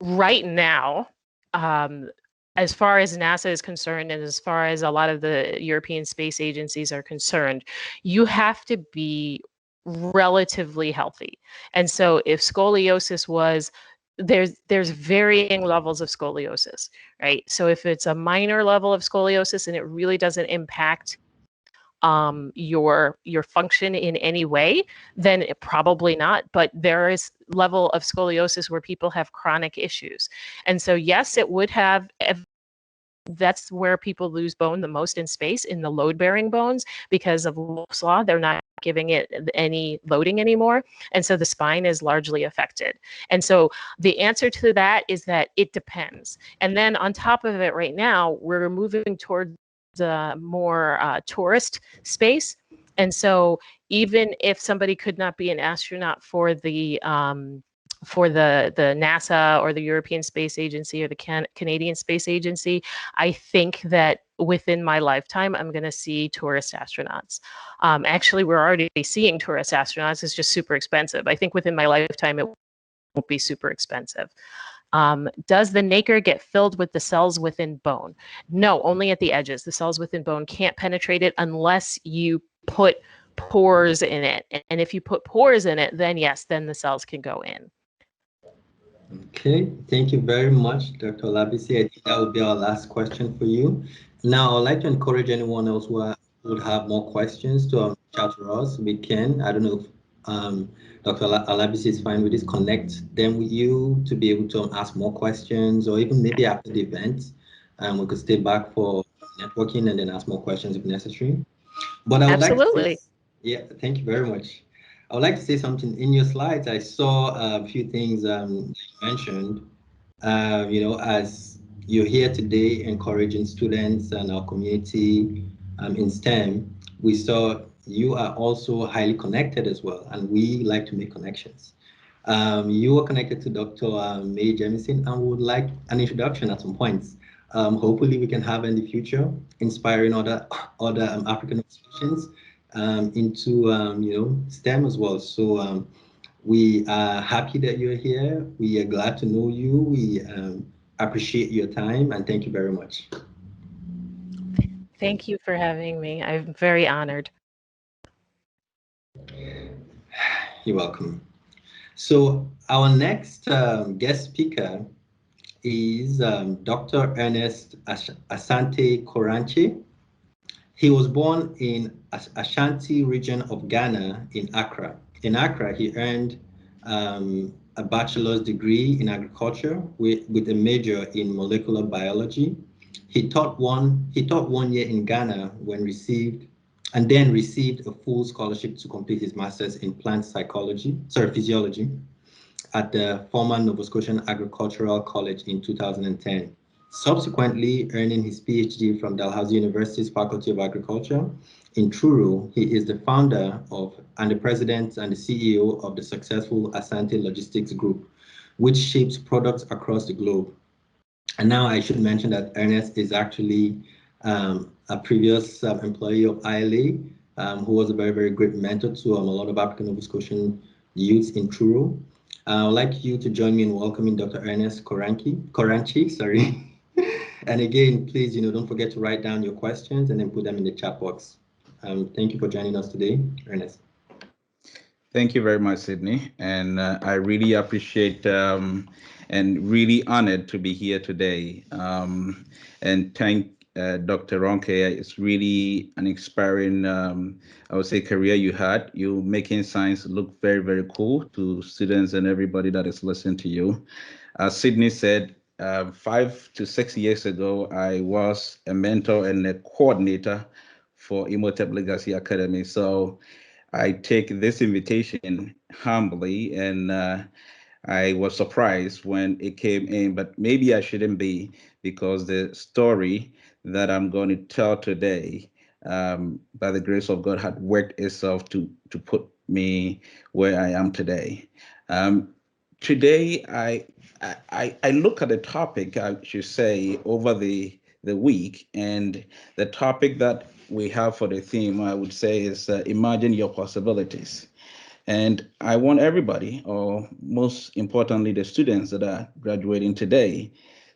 right now, as far as NASA is concerned, and as far as a lot of the European space agencies are concerned, you have to be relatively healthy. And so if scoliosis was there's varying levels of scoliosis, right? So if it's a minor level of scoliosis and it really doesn't impact your function in any way, then probably not. But there is level of scoliosis where people have chronic issues, and so yes, it would have. That's where people lose bone the most in space, in the load-bearing bones, because of Wolff's law. They're not giving it any loading anymore, and so the spine is largely affected. And so the answer to that is that it depends. And then on top of it, right now we're moving towards more tourist space. And so even if somebody could not be an astronaut for the NASA or the European Space Agency or the Canadian Space Agency, I think that within my lifetime, I'm going to see tourist astronauts. Actually, we're already seeing tourist astronauts. It's just super expensive. I think within my lifetime, it won't be super expensive. Does the nacre get filled with the cells within bone? No, only at the edges. The cells within bone can't penetrate it unless you put pores in it. And if you put pores in it, then yes, then the cells can go in. Okay, thank you very much, Dr. Olabisi. I think that would be our last question for you. Now, I'd like to encourage anyone else who would have more questions to reach out to us. We can, I don't know if Dr. Olabisi is fine with this, connect them with you to be able to ask more questions, or even maybe after the event, we could stay back for networking and then ask more questions if necessary. But I would Absolutely. like to say, yeah, thank you very much. I would like to say something. In your slides, I saw a few things that you mentioned. As you're here today encouraging students and our community in STEM, we saw you are also highly connected as well, and we like to make connections. You are connected to Dr. May Jemison and would like an introduction at some points. Hopefully we can have in the future, inspiring other African institutions into STEM as well. So we are happy that you're here. We are glad to know you. We appreciate your time and thank you very much. Thank you for having me. I'm very honored. You're welcome. So our next guest speaker is Dr. Ernest Asante Koranche. He was born in Ashanti region of Ghana in Accra. In Accra, he earned a bachelor's degree in agriculture with a major in molecular biology. He taught 1 year in Ghana and then received a full scholarship to complete his master's in physiology at the former Nova Scotian Agricultural College in 2010. Subsequently, earning his PhD from Dalhousie University's Faculty of Agriculture in Truro, he is the founder of and the president and the CEO of the successful Asante Logistics Group, which ships products across the globe. And now I should mention that Ernest is actually a previous employee of ILA, who was a very, very great mentor to a lot of African Nova Scotian youths in Truro. I would like you to join me in welcoming Dr. Ernest Koranche, sorry. And again, please, don't forget to write down your questions and then put them in the chat box. Thank you for joining us today, Ernest. Thank you very much, Sydney. And I really appreciate and really honored to be here today. And thank Dr. Ronke. It's really an inspiring, I would say, career you had. You making science look very, very cool to students and everybody that is listening to you. As Sydney said, 5 to 6 years ago, I was a mentor and a coordinator for Imhotep Legacy Academy. So I take this invitation humbly, and I was surprised when it came in, but maybe I shouldn't be, because the story that I'm going to tell today, by the grace of God, had worked itself to put me where I am today. Today, I look at the topic, I should say, over the week, and the topic that we have for the theme, I would say, is imagine your possibilities. And I want everybody, or most importantly, the students that are graduating today,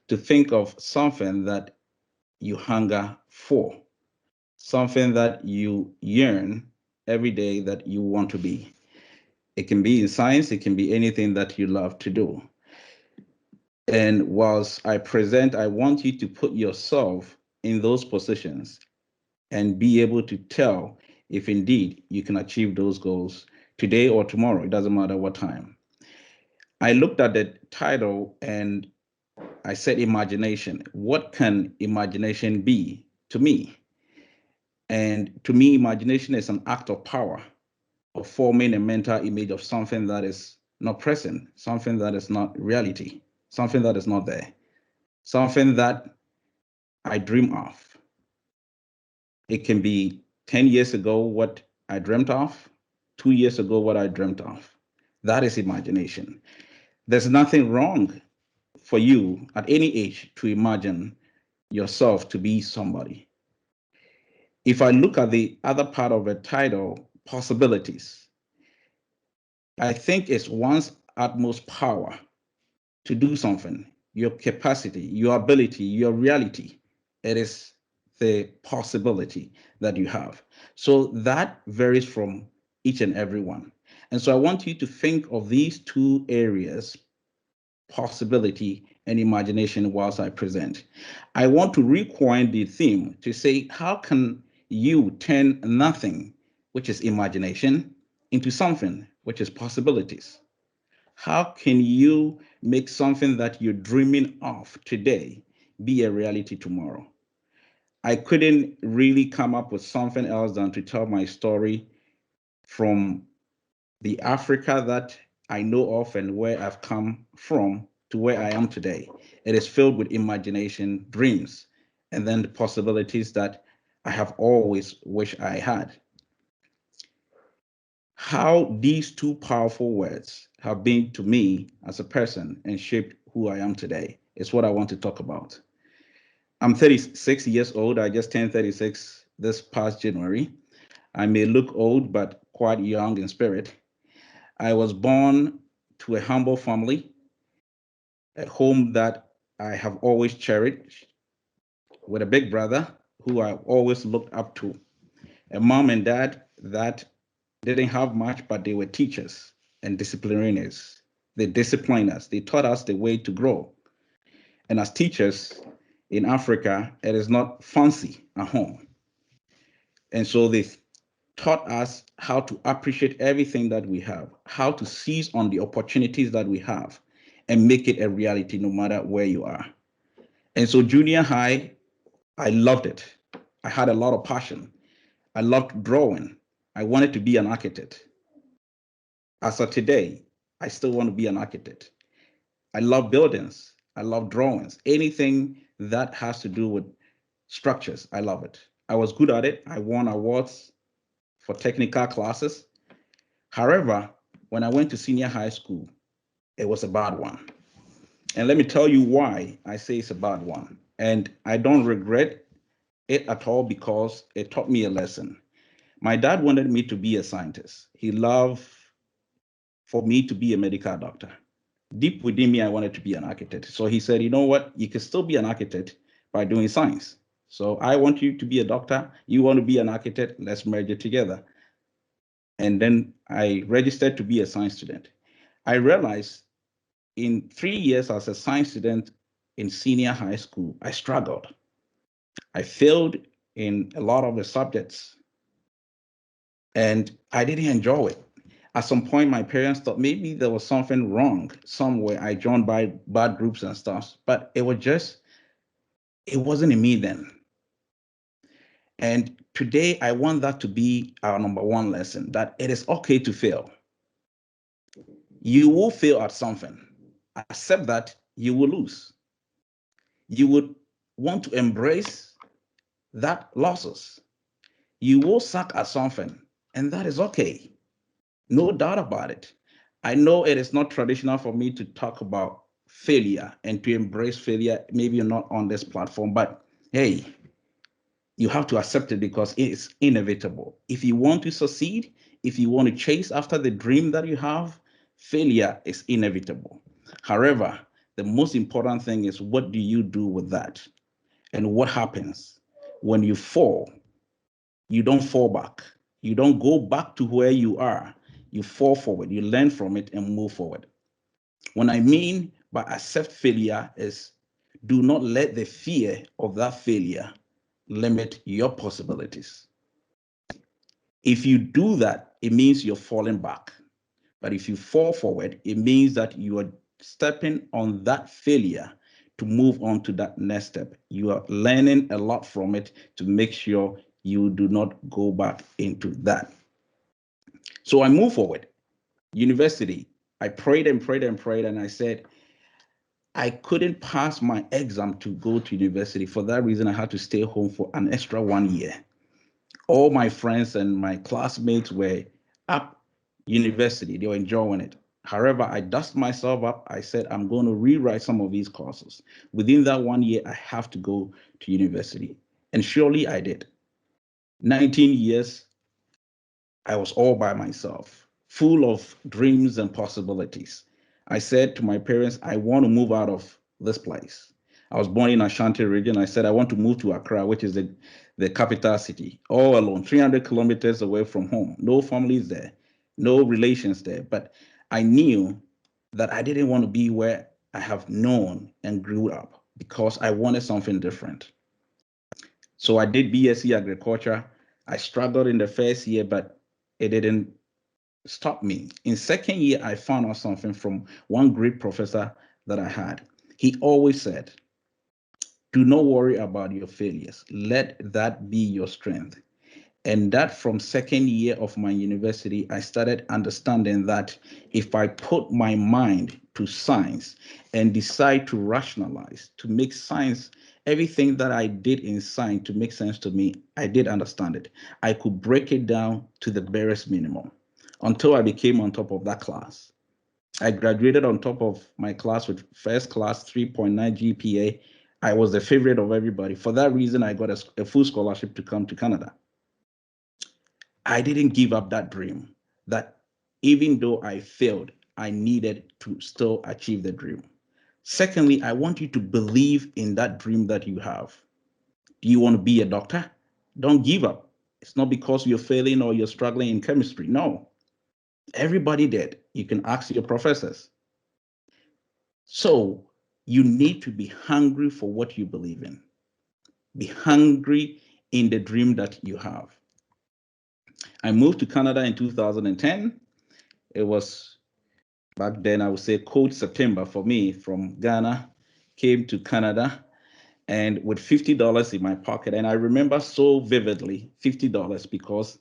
to think of something that you hunger for, something that you yearn every day that you want to be. It can be in science, it can be anything that you love to do. And whilst I present, I want you to put yourself in those positions and be able to tell if indeed you can achieve those goals today or tomorrow. It doesn't matter what time. I looked at the title and I said imagination. What can imagination be to me? And to me, imagination is an act of power of forming a mental image of something that is not present, something that is not reality, something that is not there, something that I dream of. It can be 10 years ago what I dreamt of, 2 years ago what I dreamt of. That is imagination. There's nothing wrong for you at any age to imagine yourself to be somebody. If I look at the other part of the title, possibilities, I think it's one's utmost power to do something, your capacity, your ability, your reality. It is the possibility that you have. So that varies from each and every one. And so I want you to think of these two areas, possibility and imagination, whilst I present. I want to recoin the theme to say, how can you turn nothing, which is imagination, into something, which is possibilities? How can you make something that you're dreaming of today be a reality tomorrow? I couldn't really come up with something else than to tell my story from the Africa that I know of and where I've come from to where I am today. It is filled with imagination, dreams, and then the possibilities that I have always wished I had. How these two powerful words have been to me as a person and shaped who I am today is what I want to talk about. I'm 36 years old. I just turned 36 this past January. I may look old, but quite young in spirit. I was born to a humble family, a home that I have always cherished, with a big brother who I always looked up to, a mom and dad that didn't have much, but they were teachers and disciplinarians. They disciplined us. They taught us the way to grow. And as teachers in Africa, it is not fancy at home. And so they taught us how to appreciate everything that we have, how to seize on the opportunities that we have and make it a reality no matter where you are. And so junior high, I loved it. I had a lot of passion. I loved drawing. I wanted to be an architect. As of today, I still want to be an architect. I love buildings. I love drawings. Anything that has to do with structures, I love it. I was good at it. I won awards for technical classes. However, when I went to senior high school, it was a bad one. And let me tell you why I say it's a bad one. And I don't regret it at all because it taught me a lesson. My dad wanted me to be a scientist. He loved for me to be a medical doctor. Deep within me, I wanted to be an architect. So he said, you know what? You can still be an architect by doing science. So I want you to be a doctor. You want to be an architect. Let's merge it together. And then I registered to be a science student. I realized in 3 years as a science student in senior high school, I struggled. I failed in a lot of the subjects and I didn't enjoy it. At some point, my parents thought maybe there was something wrong somewhere. I joined by bad groups and stuff, but it wasn't in me then. And today, I want that to be our number one lesson, that it is okay to fail. You will fail at something. Accept that you will lose. You would want to embrace that losses. You will suck at something, and that is okay. No doubt about it. I know it is not traditional for me to talk about failure and to embrace failure. Maybe you're not on this platform, but hey, you have to accept it because it is inevitable. If you want to succeed, if you want to chase after the dream that you have, failure is inevitable. However, the most important thing is what do you do with that? And what happens when you fall? You don't fall back. You don't go back to where you are. You fall forward. You learn from it and move forward. When I mean but accept failure is do not let the fear of that failure limit your possibilities. If you do that, it means you're falling back. But if you fall forward, it means that you are stepping on that failure to move on to that next step. You are learning a lot from it to make sure you do not go back into that. So I move forward. University, I prayed and prayed and prayed, and I said, I couldn't pass my exam to go to university. For that reason, I had to stay home for an extra 1 year. All my friends and my classmates were up university. They were enjoying it. However, I dusted myself up. I said, I'm going to rewrite some of these courses. Within that 1 year, I have to go to university. And surely I did. 19 years, I was all by myself, full of dreams and possibilities. I said to my parents, I want to move out of this place. I was born in Ashanti region. I said, I want to move to Accra, which is the capital city, all alone, 300 kilometers away from home. No families there, no relations there. But I knew that I didn't want to be where I have known and grew up because I wanted something different. So I did BSc agriculture. I struggled in the first year, but it didn't stop me. In second year, I found out something from one great professor that I had. He always said, do not worry about your failures. Let that be your strength. And that from second year of my university, I started understanding that if I put my mind to science and decide to rationalize, to make science, everything that I did in science to make sense to me, I did understand it. I could break it down to the barest minimum until I became on top of that class. I graduated on top of my class with first class 3.9 GPA. I was the favorite of everybody. For that reason, I got a full scholarship to come to Canada. I didn't give up that dream, that even though I failed, I needed to still achieve the dream. Secondly, I want you to believe in that dream that you have. Do you want to be a doctor? Don't give up. It's not because you're failing or you're struggling in chemistry. No, everybody did. You can ask your professors. So you need to be hungry for what you believe in. Be hungry in the dream that you have. I moved to Canada in 2010. It was back then, I would say cold September for me from Ghana, came to Canada and with $50 in my pocket. And I remember so vividly $50 because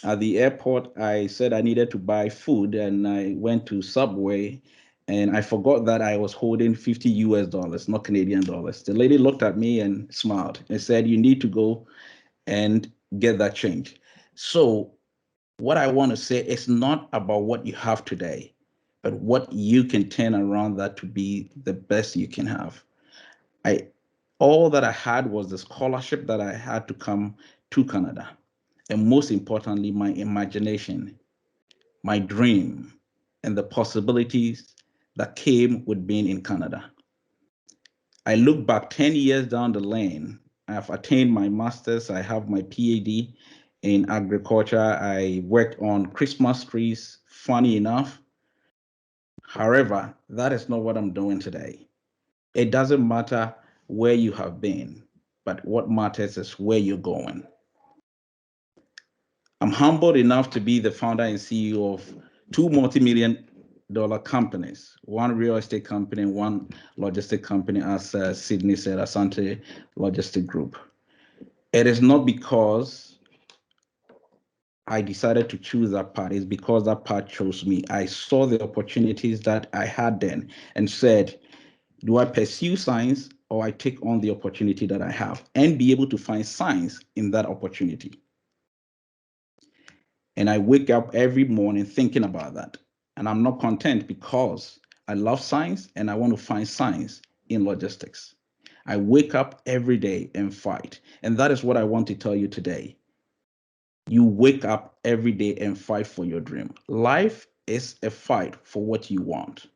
at the airport, I said I needed to buy food and I went to Subway and I forgot that I was holding 50 US dollars, not Canadian dollars. The lady looked at me and smiled and said, you need to go and get that change. So what I want to say is not about what you have today, but what you can turn around that to be the best you can have. All that I had was the scholarship that I had to come to Canada. And most importantly, my imagination, my dream, and the possibilities that came with being in Canada. I look back 10 years down the lane. I've attained my master's. I have my PhD in agriculture. I worked on Christmas trees, funny enough. However, that is not what I'm doing today. It doesn't matter where you have been, but what matters is where you're going. I'm humbled enough to be the founder and CEO of two multi-million-dollar companies, one real estate company and one logistic company, as Sydney said, Asante Logistic Group. It is not because I decided to choose that path, it's because that path chose me. I saw the opportunities that I had then and said, do I pursue science or I take on the opportunity that I have and be able to find science in that opportunity? And I wake up every morning thinking about that. And I'm not content because I love science and I want to find science in logistics. I wake up every day and fight. And that is what I want to tell you today. You wake up every day and fight for your dream. Life is a fight for what you want,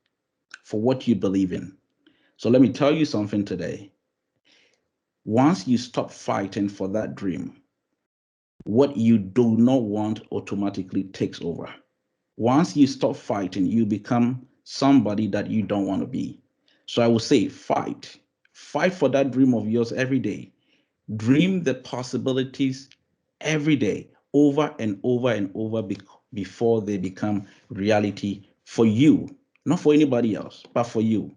for what you believe in. So let me tell you something today. Once you stop fighting for that dream, what you do not want automatically takes over. Once you stop fighting, you become somebody that you don't want to be. So I would say fight for that dream of yours every day. Dream the possibilities every day, over and over and over, before they become reality for you, not for anybody else, but for you.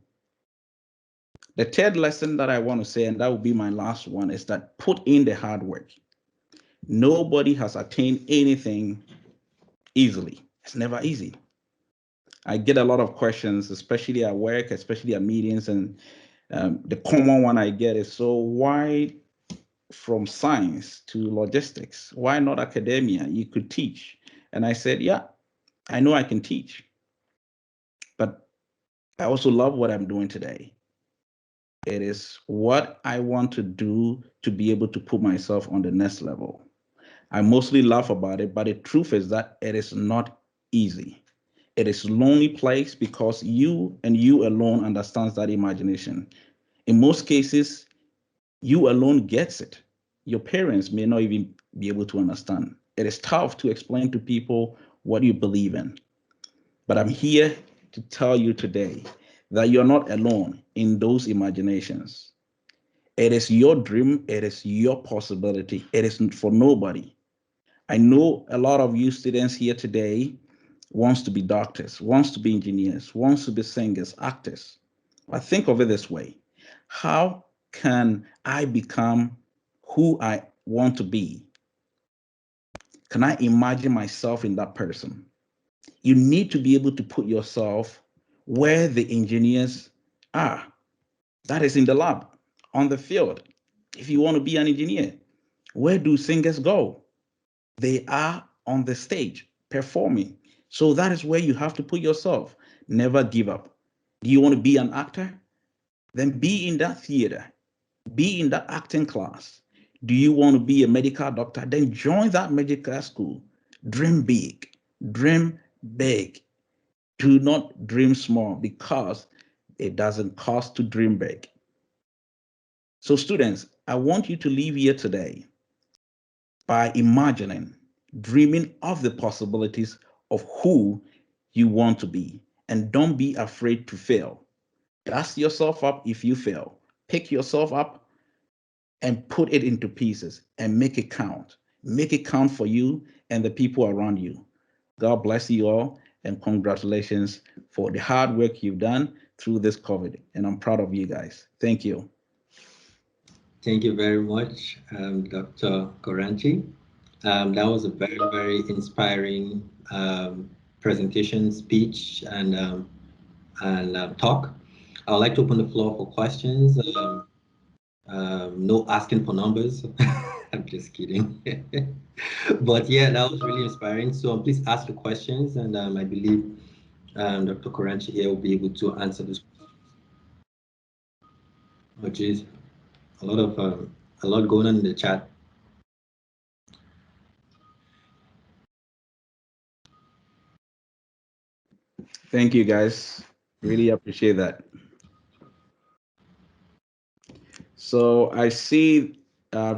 The third lesson that I want to say, and that will be my last one, is that put in the hard work. Nobody has attained anything easily. It's never easy. I get a lot of questions, especially at work, especially at meetings, and the common one I get is, so why from science to logistics? Why not academia? You could teach. And I said, yeah, I know I can teach, but I also love what I'm doing today. It is what I want to do to be able to put myself on the next level. I mostly laugh about it, but the truth is that it is not easy. It is a lonely place because you and you alone understands that imagination. In most cases, you alone gets it. Your parents may not even be able to understand. It is tough to explain to people what you believe in. But I'm here to tell you today that you're not alone in those imaginations. It is your dream. It is your possibility. It is for nobody. I know a lot of you students here today wants to be doctors, wants to be engineers, wants to be singers, actors. I think of it this way. How can I become who I want to be? Can I imagine myself in that person? You need to be able to put yourself where the engineers are. That is in the lab, on the field. If you want to be an engineer, where do singers go? They are on the stage performing. So that is where you have to put yourself. Never give up. Do you want to be an actor? Then be in that theater, be in that acting class. Do you want to be a medical doctor? Then join that medical school. Dream big, dream big. Do not dream small, because it doesn't cost to dream big. So students, I want you to leave here today by imagining, dreaming of the possibilities of who you want to be. And don't be afraid to fail. Dust yourself up if you fail. Pick yourself up and put it into pieces and make it count. Make it count for you and the people around you. God bless you all, and congratulations for the hard work you've done through this COVID. And I'm proud of you guys. Thank you. Thank you very much, Dr. Koranchi. That was a very, very inspiring presentation, speech, and talk. I would like to open the floor for questions. No asking for numbers. I'm just kidding. But yeah, that was really inspiring. So please ask the questions, and I believe Dr. Koranchi here will be able to answer this. Oh, geez, a lot going on in the chat. Thank you, guys. Really appreciate that. So I see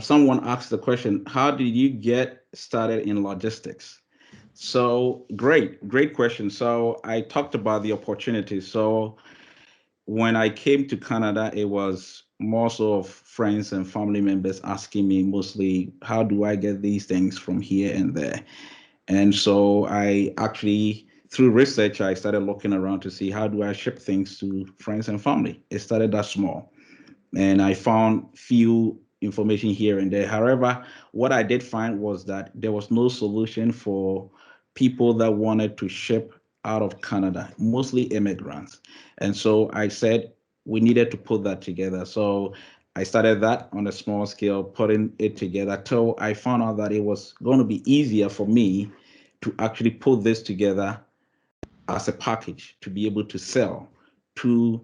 someone asked the question, how did you get started in logistics? So great question. So I talked about the opportunity. So when I came to Canada, it was more so of friends and family members asking me mostly, how do I get these things from here and there? And so I actually, through research, I started looking around to see, how do I ship things to friends and family? It started that small. And I found few information here and there. However, what I did find was that there was no solution for people that wanted to ship out of Canada, mostly immigrants. And so I said we needed to put that together. So I started that on a small scale, putting it together till I found out that it was going to be easier for me to actually put this together as a package to be able to sell to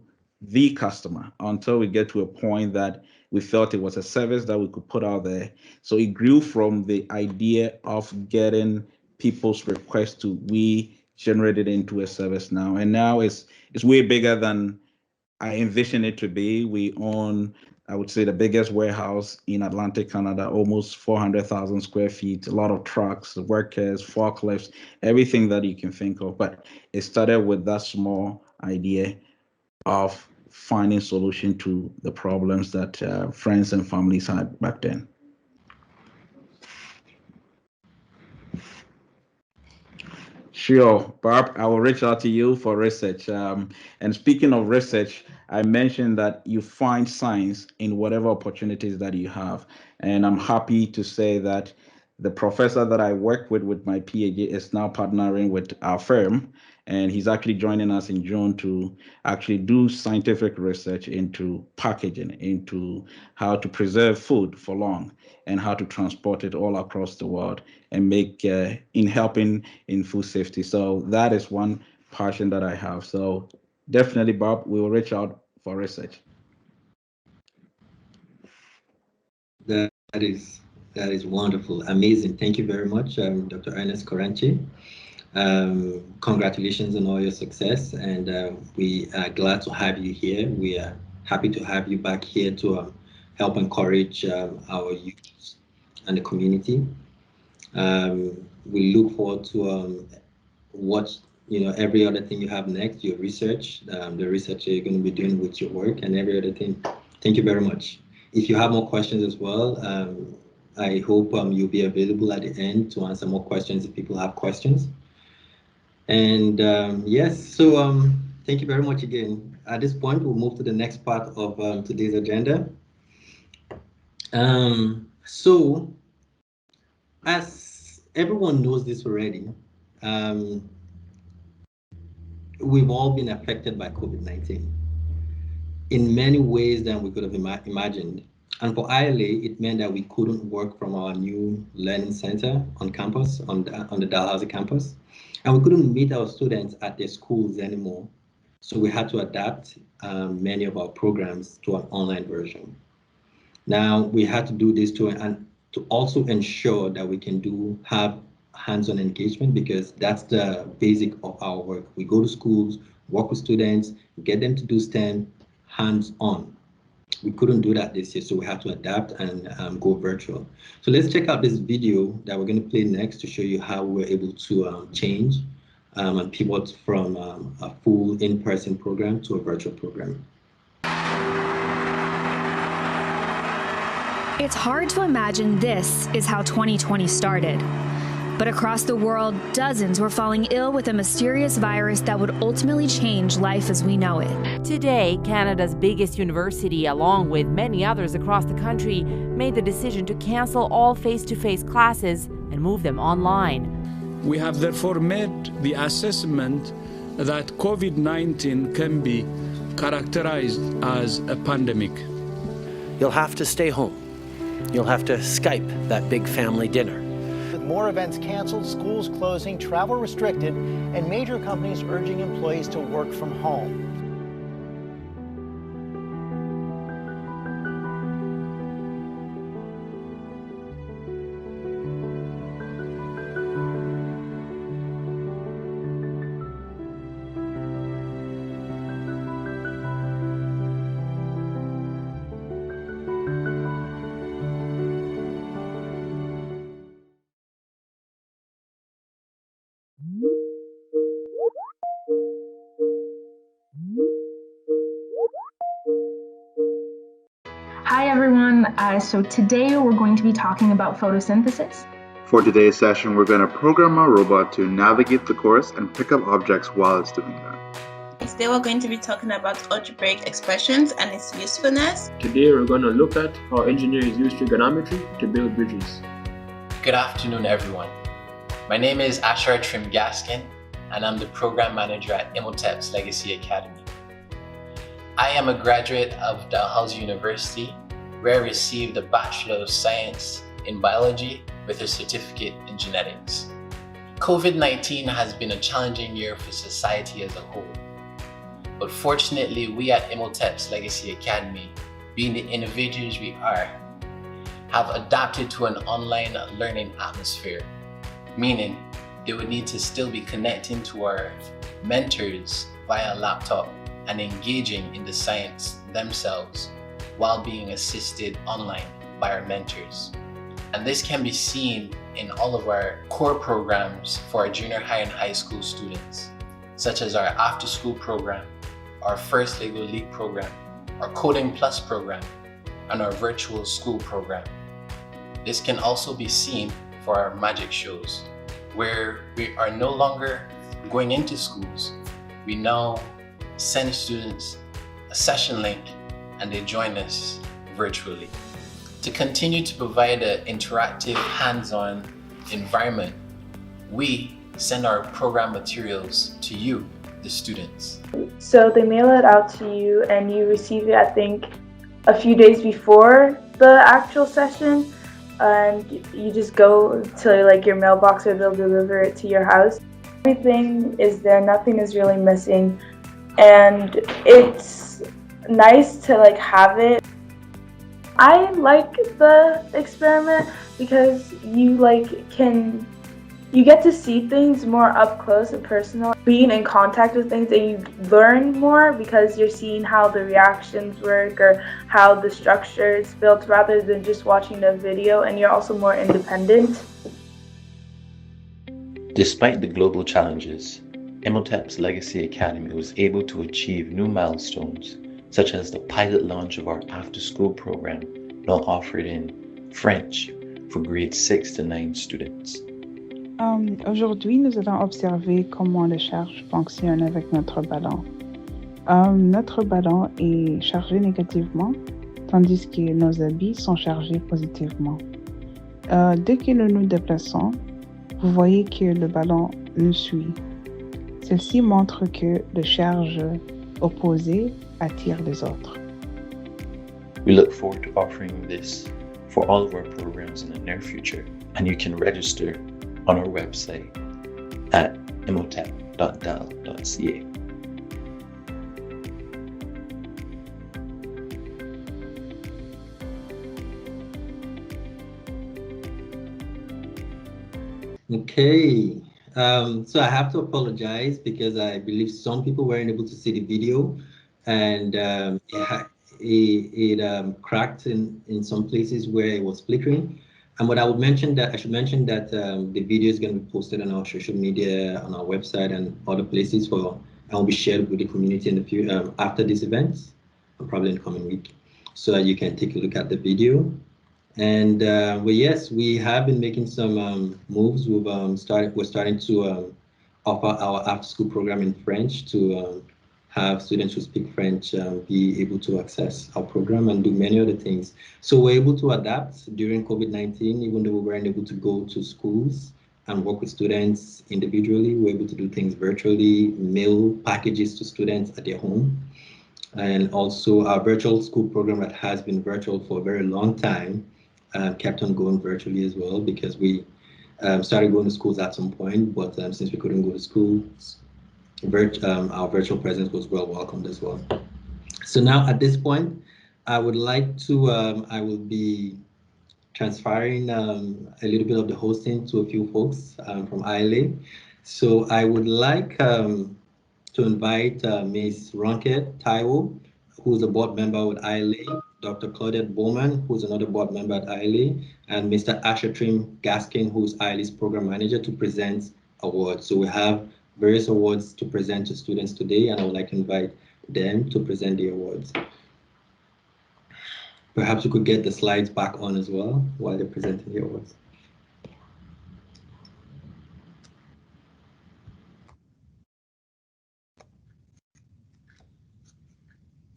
the customer, until we get to a point that we felt it was a service that we could put out there. So it grew from the idea of getting people's requests to we generated into a service now. And now it's way bigger than I envision it to be. We own, I would say, the biggest warehouse in Atlantic Canada, almost 400,000 square feet, a lot of trucks, workers, forklifts, everything that you can think of. But it started with that small idea of finding solution to the problems that friends and families had back then. Sure, Barb, I will reach out to you for research. And speaking of research, I mentioned that you find science in whatever opportunities that you have. And I'm happy to say that the professor that I work with my PhD is now partnering with our firm, and he's actually joining us in June to actually do scientific research into packaging, into how to preserve food for long and how to transport it all across the world and make in helping in food safety. So that is one passion that I have. So definitely, Bob, we will reach out for research. That is wonderful, amazing. Thank you very much, Dr. Ernest Koranche. Congratulations on all your success, and we are glad to have you here. We are happy to have you back here to help encourage our youth and the community. We look forward to what every other thing you have next, your research, the research you're going to be doing with your work, and every other thing. Thank you very much. If you have more questions as well, I hope you'll be available at the end to answer more questions if people have questions. And yes, so thank you very much again. At this point, we'll move to the next part of today's agenda. So, as everyone knows this already, we've all been affected by COVID-19 in many ways than we could have imagined. And for ILA, it meant that we couldn't work from our new learning center on campus, on the Dalhousie campus. And we couldn't meet our students at their schools anymore. So we had to adapt many of our programs to an online version. Now, we had to do this to also ensure that we can have hands-on engagement, because that's the basic of our work. We go to schools, work with students, get them to do STEM hands-on. We couldn't do that this year, so we had to adapt and go virtual. So let's check out this video that we're going to play next to show you how we're able to change and pivot from a full in-person program to a virtual program. It's hard to imagine this is how 2020 started. But across the world, dozens were falling ill with a mysterious virus that would ultimately change life as we know it. Today, Canada's biggest university, along with many others across the country, made the decision to cancel all face-to-face classes and move them online. We have therefore made the assessment that COVID-19 can be characterized as a pandemic. You'll have to stay home. You'll have to Skype that big family dinner. With more events canceled, schools closing, travel restricted, and major companies urging employees to work from home. Hi everyone, so today we're going to be talking about photosynthesis. For today's session, we're going to program our robot to navigate the course and pick up objects while it's doing that. Today we're going to be talking about algebraic expressions and its usefulness. Today we're going to look at how engineers use trigonometry to build bridges. Good afternoon everyone. My name is Ashar Trim-Gaskin and I'm the program manager at Imhotep's Legacy Academy. I am a graduate of Dalhousie University, where I received a Bachelor of Science in Biology with a certificate in genetics. COVID-19 has been a challenging year for society as a whole. But fortunately, we at Imhotep's Legacy Academy, being the innovators we are, have adapted to an online learning atmosphere, meaning they would need to still be connecting to our mentors via laptop and engaging in the science themselves while being assisted online by our mentors. And this can be seen in all of our core programs for our junior high and high school students, such as our after-school program, our first Lego League program, our Coding Plus program, and our virtual school program. This can also be seen for our magic shows, where we are no longer going into schools. We now send students a session link and they join us virtually. To continue to provide an interactive, hands-on environment, we send our program materials to you, the students. So they mail it out to you and you receive it, I think, a few days before the actual session, and you just go to like your mailbox or they'll deliver it to your house. Everything is there, nothing is really missing, and it's nice to like have it. I like the experiment because you get to see things more up close and personal, being in contact with things, and you learn more because you're seeing how the reactions work or how the structure is built rather than just watching a video, and you're also more independent. Despite the global challenges, Imhotep's Legacy Academy was able to achieve new milestones, such as the pilot launch of our after-school program, now offered in French for grades 6 to 9 students. Aujourd'hui, nous allons observer comment la charge fonctionne avec notre ballon. Notre ballon est chargé négativement, tandis que nos habits sont chargés positivement. Dès que nous nous déplaçons, vous voyez que le ballon nous suit. Ceci montre que les charges opposées attirent les autres. We look forward to offering this for all of our programs in the near future, and you can register on our website at imhotep.dal.ca. Okay, so I have to apologize because I believe some people weren't able to see the video, and it cracked in some places where it was flickering. And what I should mention that the video is going to be posted on our social media, on our website, and other places and will be shared with the community in the future after this event, probably in the coming week, so that you can take a look at the video. And well, yes, we have been making some moves. We're starting to offer our after-school program in French to have students who speak French be able to access our program and do many other things. So we're able to adapt during COVID-19, even though we weren't able to go to schools and work with students individually. We're able to do things virtually, mail packages to students at their home. And also our virtual school program that has been virtual for a very long time kept on going virtually as well, because we started going to schools at some point, but since we couldn't go to schools, our virtual presence was well welcomed as well. So now at this point, I would like to, I will be transferring a little bit of the hosting to a few folks from ILA. So I would like to invite Ms. Ronke Taiwo, who's a board member with ILA, Dr. Claudette Bowman, who's another board member at ILA, and Mr. Asher Trim Gaskin, who's ILA's program manager, to present awards. So we have various awards to present to students today, and I would like to invite them to present the awards. Perhaps you could get the slides back on as well while they're presenting the awards.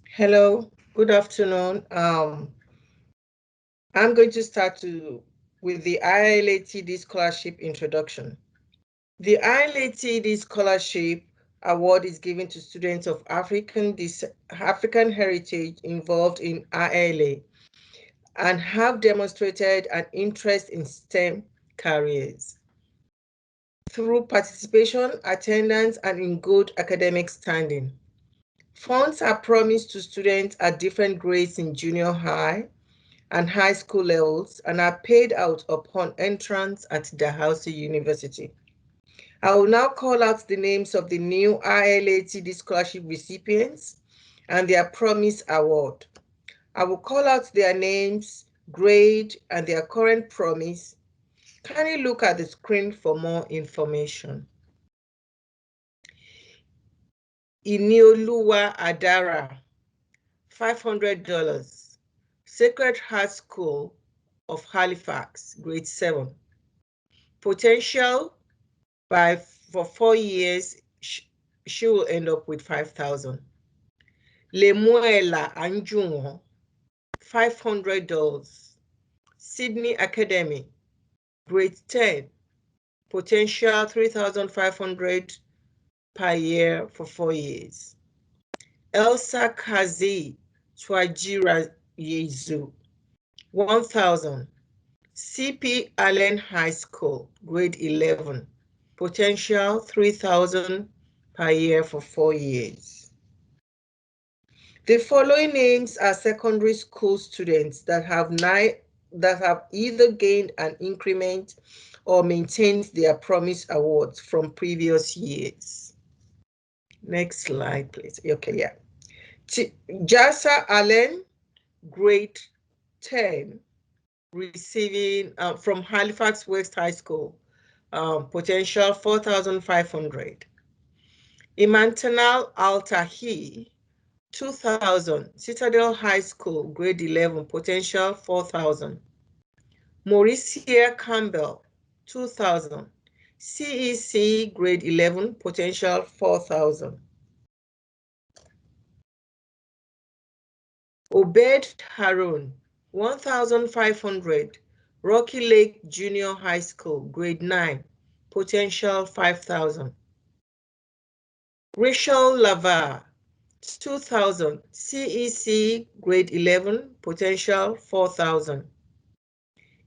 Hello, good afternoon. I'm going to start with the ILATD Scholarship Introduction. The ILATD Scholarship Award is given to students of African heritage involved in ILA and have demonstrated an interest in STEM careers through participation, attendance, and in good academic standing. Funds are promised to students at different grades in junior high and high school levels and are paid out upon entrance at Dalhousie University. I will now call out the names of the new ILATD scholarship recipients and their promise award. I will call out their names, grade, and their current promise. Kindly look at the screen for more information. Inioluwa Adara, $500. Sacred Heart School of Halifax, grade 7. Potential for 4 years, she will end up with 5,000. Lemuela Anjungo, $500. Sydney Academy, grade 10. Potential 3,500 per year for 4 years. Elsa Kazi Twajira Yezu, 1,000. CP Allen High School, grade 11. Potential 3,000 per year for 4 years. The following names are secondary school students that have either gained an increment or maintained their promise awards from previous years. Next slide, please. Okay, yeah. Jasa Allen, grade 10, receiving from Halifax West High School, potential 4,500. Imantanal Altahi, 2,000. Citadel High School, grade 11, potential 4,000. Mauricia Campbell, 2,000. CEC, grade 11, potential 4,000. Obed Harun, 1,500. Rocky Lake Junior High School, grade 9, potential 5,000. Rachel Lavar, 2,000. CEC, grade 11, potential 4,000.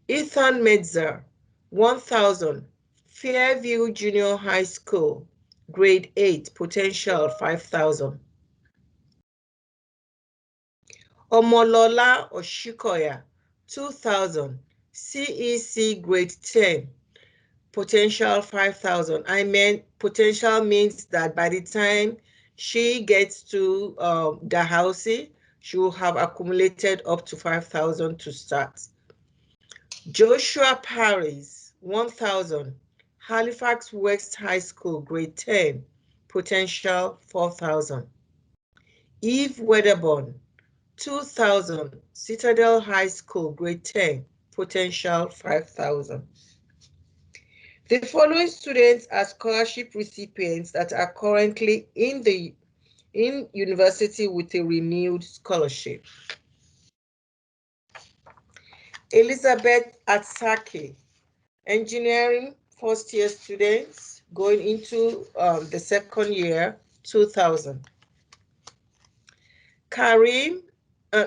Ethan Medzer, 1,000. Fairview Junior High School, grade 8, potential 5,000. Omolola Oshikoya, 2,000. CEC, grade 10, potential 5,000. I meant potential means that by the time she gets to Dalhousie, she will have accumulated up to 5,000 to start. Joshua Paris, 1,000. Halifax West High School, grade 10, potential 4,000. Eve Wedderburn, 2,000. Citadel High School, grade 10, potential 5,000. The following students are scholarship recipients that are currently in university with a renewed scholarship. Elizabeth Atsaki, engineering first-year students going into the second year, 2,000.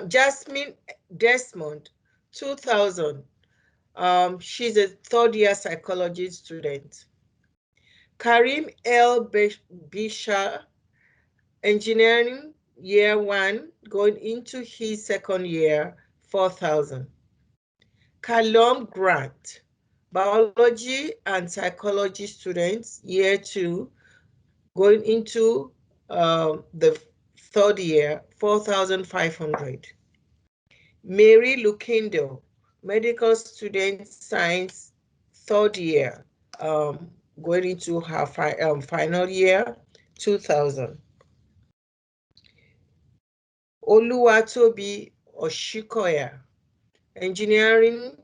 Jasmine Desmond, 2,000. She's a third-year psychology student. Karim L. Bisha, engineering year 1, going into his second year, 4,000. Callum Grant, biology and psychology students, year 2, going into the third year, 4,500. Mary Lukindo, medical student, science, third year, going into her final year, 2,000. Oluwatobi Oshikoya, engineering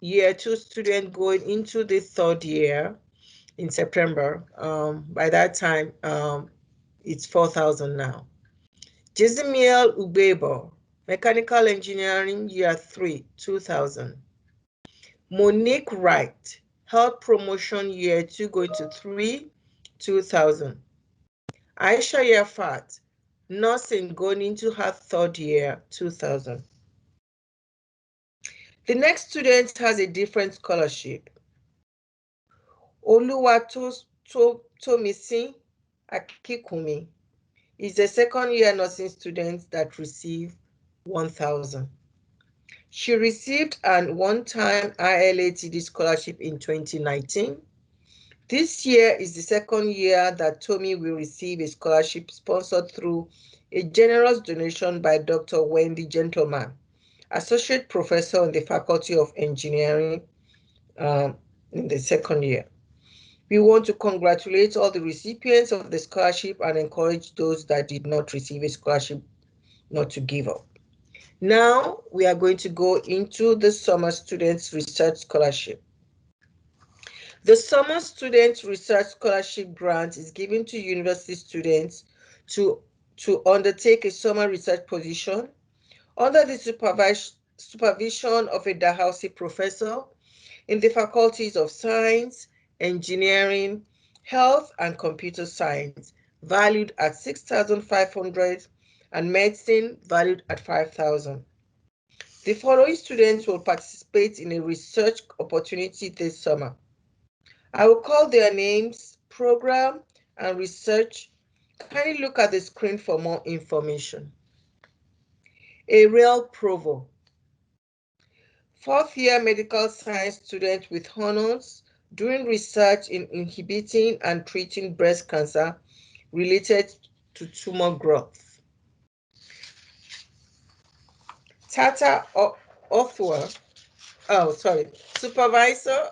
year 2 student going into the third year in September. By that time, it's 4,000 now. Jezimiel Ubebo, mechanical engineering year 3, 2,000. Monique Wright, health promotion year 2 going to 3, 2,000. Aisha Yafat, nursing going into her third year, 2,000. The next student has a different scholarship. Oluwatomisi Akikumi is a second year nursing student that received 1,000. She received an one-time ILATD scholarship in 2019. This year is the second year that Tommy will receive a scholarship sponsored through a generous donation by Dr. Wendy Gentleman, Associate Professor in the Faculty of Engineering in the second year. We want to congratulate all the recipients of the scholarship and encourage those that did not receive a scholarship not to give up. Now we are going to go into the Summer Students Research Scholarship. The Summer Student Research Scholarship grant is given to university students to undertake a summer research position under the supervision of a Dalhousie professor in the faculties of science, engineering, health, and computer science, valued at $6,500, and medicine, valued at $5,000. The following students will participate in a research opportunity this summer. I will call their names, program, and research. Kindly look at the screen for more information. Ariel Provo, fourth-year medical science student with honors doing research in inhibiting and treating breast cancer related to tumor growth. Tata Othwa, supervisor.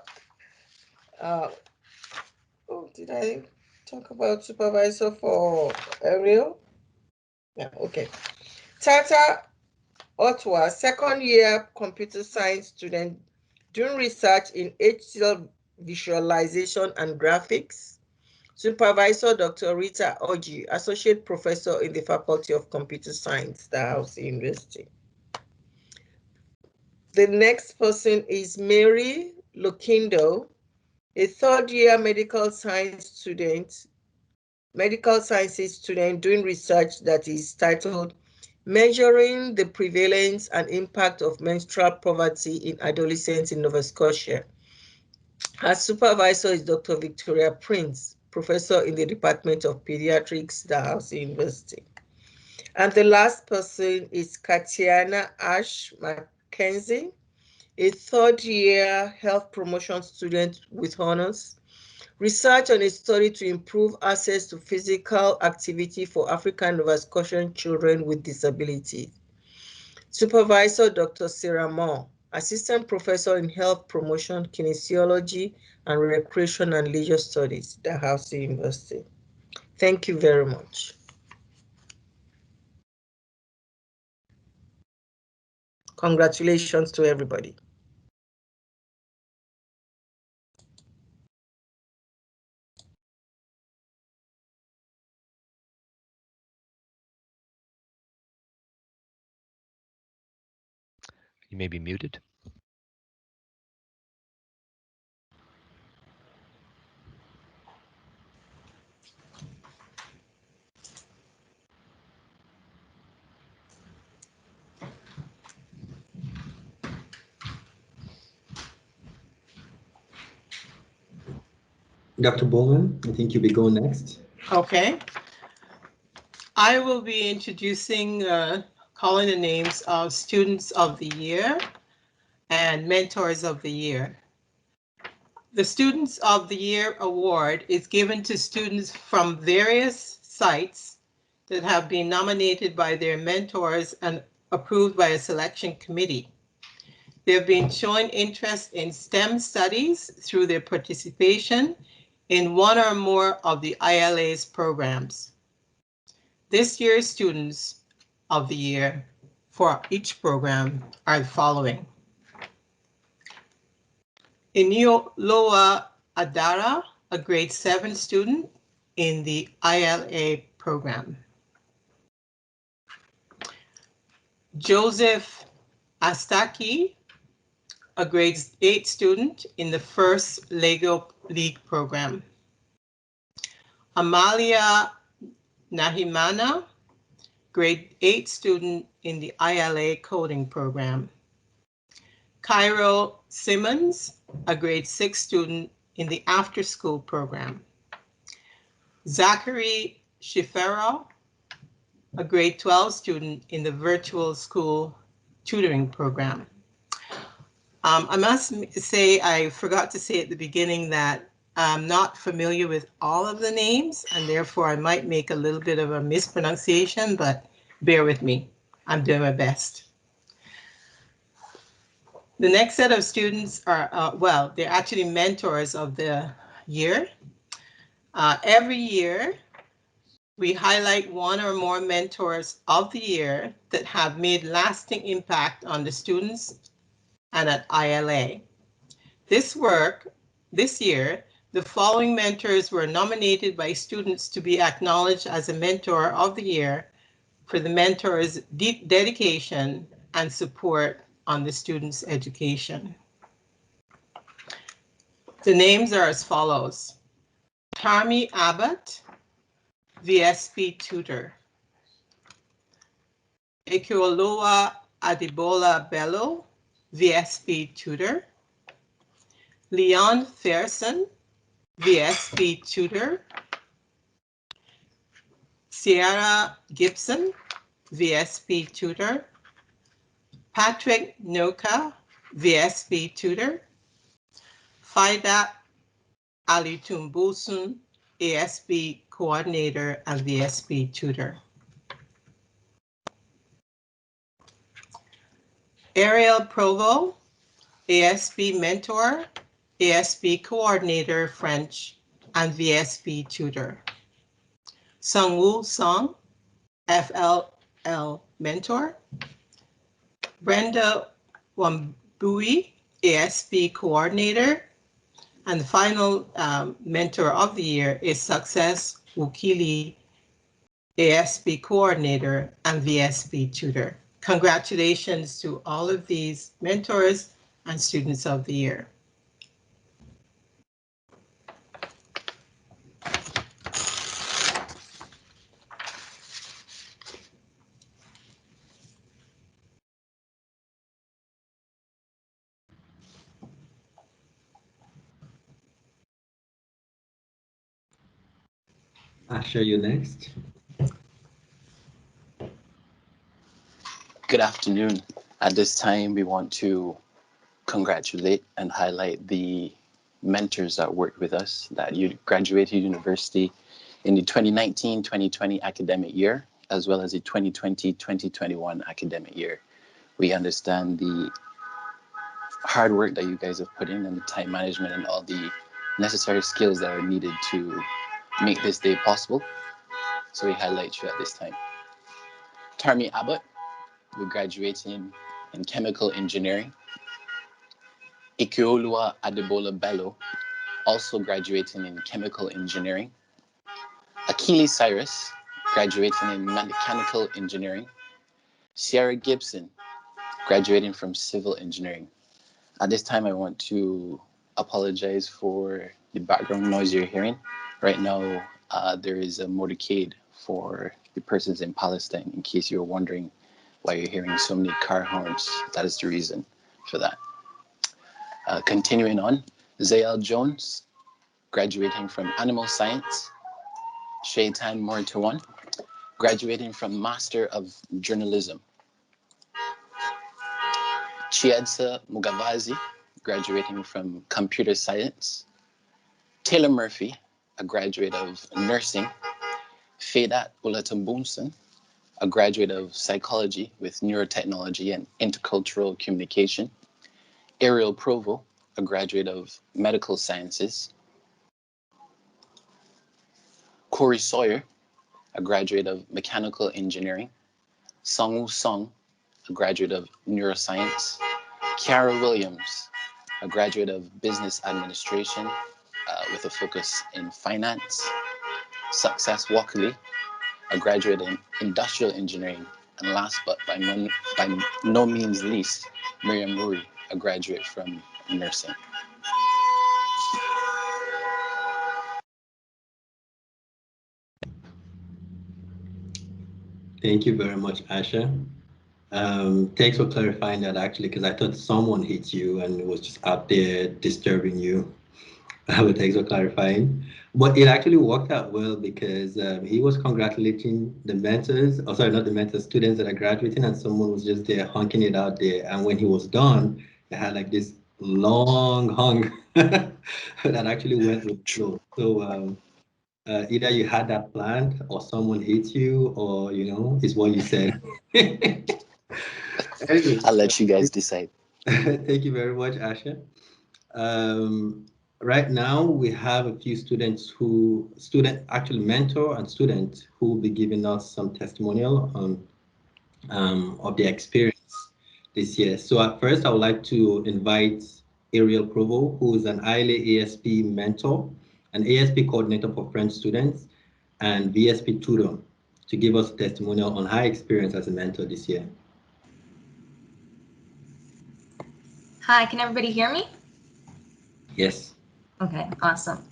Did I talk about supervisor for Ariel? Yeah, okay. Tata Ottawa, second-year computer science student doing research in HCL visualization and graphics. Supervisor Dr. Rita Oji, associate professor in the Faculty of Computer Science, Dalhousie University. The next person is Mary Lukindo, a third-year medical sciences student doing research that is titled Measuring the Prevalence and Impact of Menstrual Poverty in Adolescents in Nova Scotia. Her supervisor is Dr. Victoria Prince, professor in the Department of Pediatrics, Dalhousie University. And the last person is Katiana Ash Mackenzie, a third-year health promotion student with honors. Research on a study to improve access to physical activity for African Nova Scotian children with disabilities. Supervisor Dr. Sarah Moore, Assistant Professor in Health Promotion, Kinesiology, and Recreation and Leisure Studies, Dalhousie University. Thank you very much. Congratulations to everybody. You may be muted. Dr. Baldwin, I think you'll be going next. Okay. I will be introducing, calling the names of Students of the Year and Mentors of the Year. The Students of the Year award is given to students from various sites that have been nominated by their mentors and approved by a selection committee. They have been showing interest in STEM studies through their participation in one or more of the ILA's programs. This year's Students of the Year for each program are the following. Inioloa Adara, a grade 7 student in the ILA program. Joseph Astaki, a grade 8 student in the first Lego League program. Amalia Nahimana, grade 8 student in the ILA coding program. Cairo Simmons, a grade 6 student in the after school program. Zachary Schifero, a grade 12 student in the virtual school tutoring program. I must say, I forgot to say at the beginning that I'm not familiar with all of the names, and therefore I might make a little bit of a mispronunciation, but bear with me. I'm doing my best. The next set of students are, well, they're actually mentors of the year. Every year, we highlight one or more mentors of the year that have made lasting impact on the students and at ILA. This year, the following mentors were nominated by students to be acknowledged as a mentor of the year for the mentor's deep dedication and support on the students' education. The names are as follows: Tommy Abbott, VSP tutor; Ikeoloa Adibola Bello, VSP tutor; Leon Thierson, VSP tutor; Sierra Gibson, VSP tutor; Patrick Noka, VSP tutor; Faida Alitumbusun, ASB coordinator and VSP tutor. Ariel Provo, ASB mentor, ASB coordinator French, and VSP tutor. Sungwoo Song, FLL mentor. Brenda Wambui, ASB coordinator. And the final mentor of the year is Success Wukili, ASB coordinator and VSB tutor. Congratulations to all of these mentors and students of the year. Asha, you next. Good afternoon. At this time, we want to congratulate and highlight the mentors that worked with us that graduated university in the 2019-2020 academic year, as well as the 2020-2021 academic year. We understand the hard work that you guys have put in and the time management and all the necessary skills that are needed to make this day possible. So we highlight you at this time. Tarmi Abbott, we're graduating in chemical engineering. Ikeolua Adebola Bello, also graduating in chemical engineering. Akili Cyrus, graduating in mechanical engineering. Sierra Gibson, graduating from civil engineering. At this time, I want to apologize for the background noise you're hearing. Right now, there is a motorcade for the persons in Palestine, in case you're wondering why you're hearing so many car horns. That is the reason for that. Continuing on, Zayel Jones, graduating from Animal Science. Shaitan Mortawan, graduating from Master of Journalism. Chiedza Mugavazi, graduating from Computer Science. Taylor Murphy, a graduate of Nursing. Fedat Ulatambunson, a graduate of Psychology with Neurotechnology and Intercultural Communication. Ariel Provo, a graduate of Medical Sciences. Corey Sawyer, a graduate of Mechanical Engineering. Sungwoo Song, a graduate of Neuroscience. Kiara Williams, a graduate of Business Administration with a focus in finance. Success Wakali, a graduate in Industrial Engineering. And last but by no means least, Miriam Muri, a graduate from Nursing. Thank you very much, Asha. Thanks for clarifying that actually, because I thought someone hit you and was just out there disturbing you. But thanks for clarifying. But it actually worked out well because he was congratulating the mentors, or sorry, not the mentors, students that are graduating, and someone was just there honking it out there. And when he was done, they had like this long honk that actually went with flow. So either you had that planned, or someone hit you, or it's what you said. Anyway, I'll let you guys decide. thank you very much, Asha. right now we have a few students actually mentor and students who will be giving us some testimonial on of their experience this year. So at first, I would like to invite Ariel Provo, who is an ILA ASP mentor, an ASP coordinator for French students, and VSP tutor, to give us a testimonial on her experience as a mentor this year. Hi, can everybody hear me? Yes. Okay, awesome.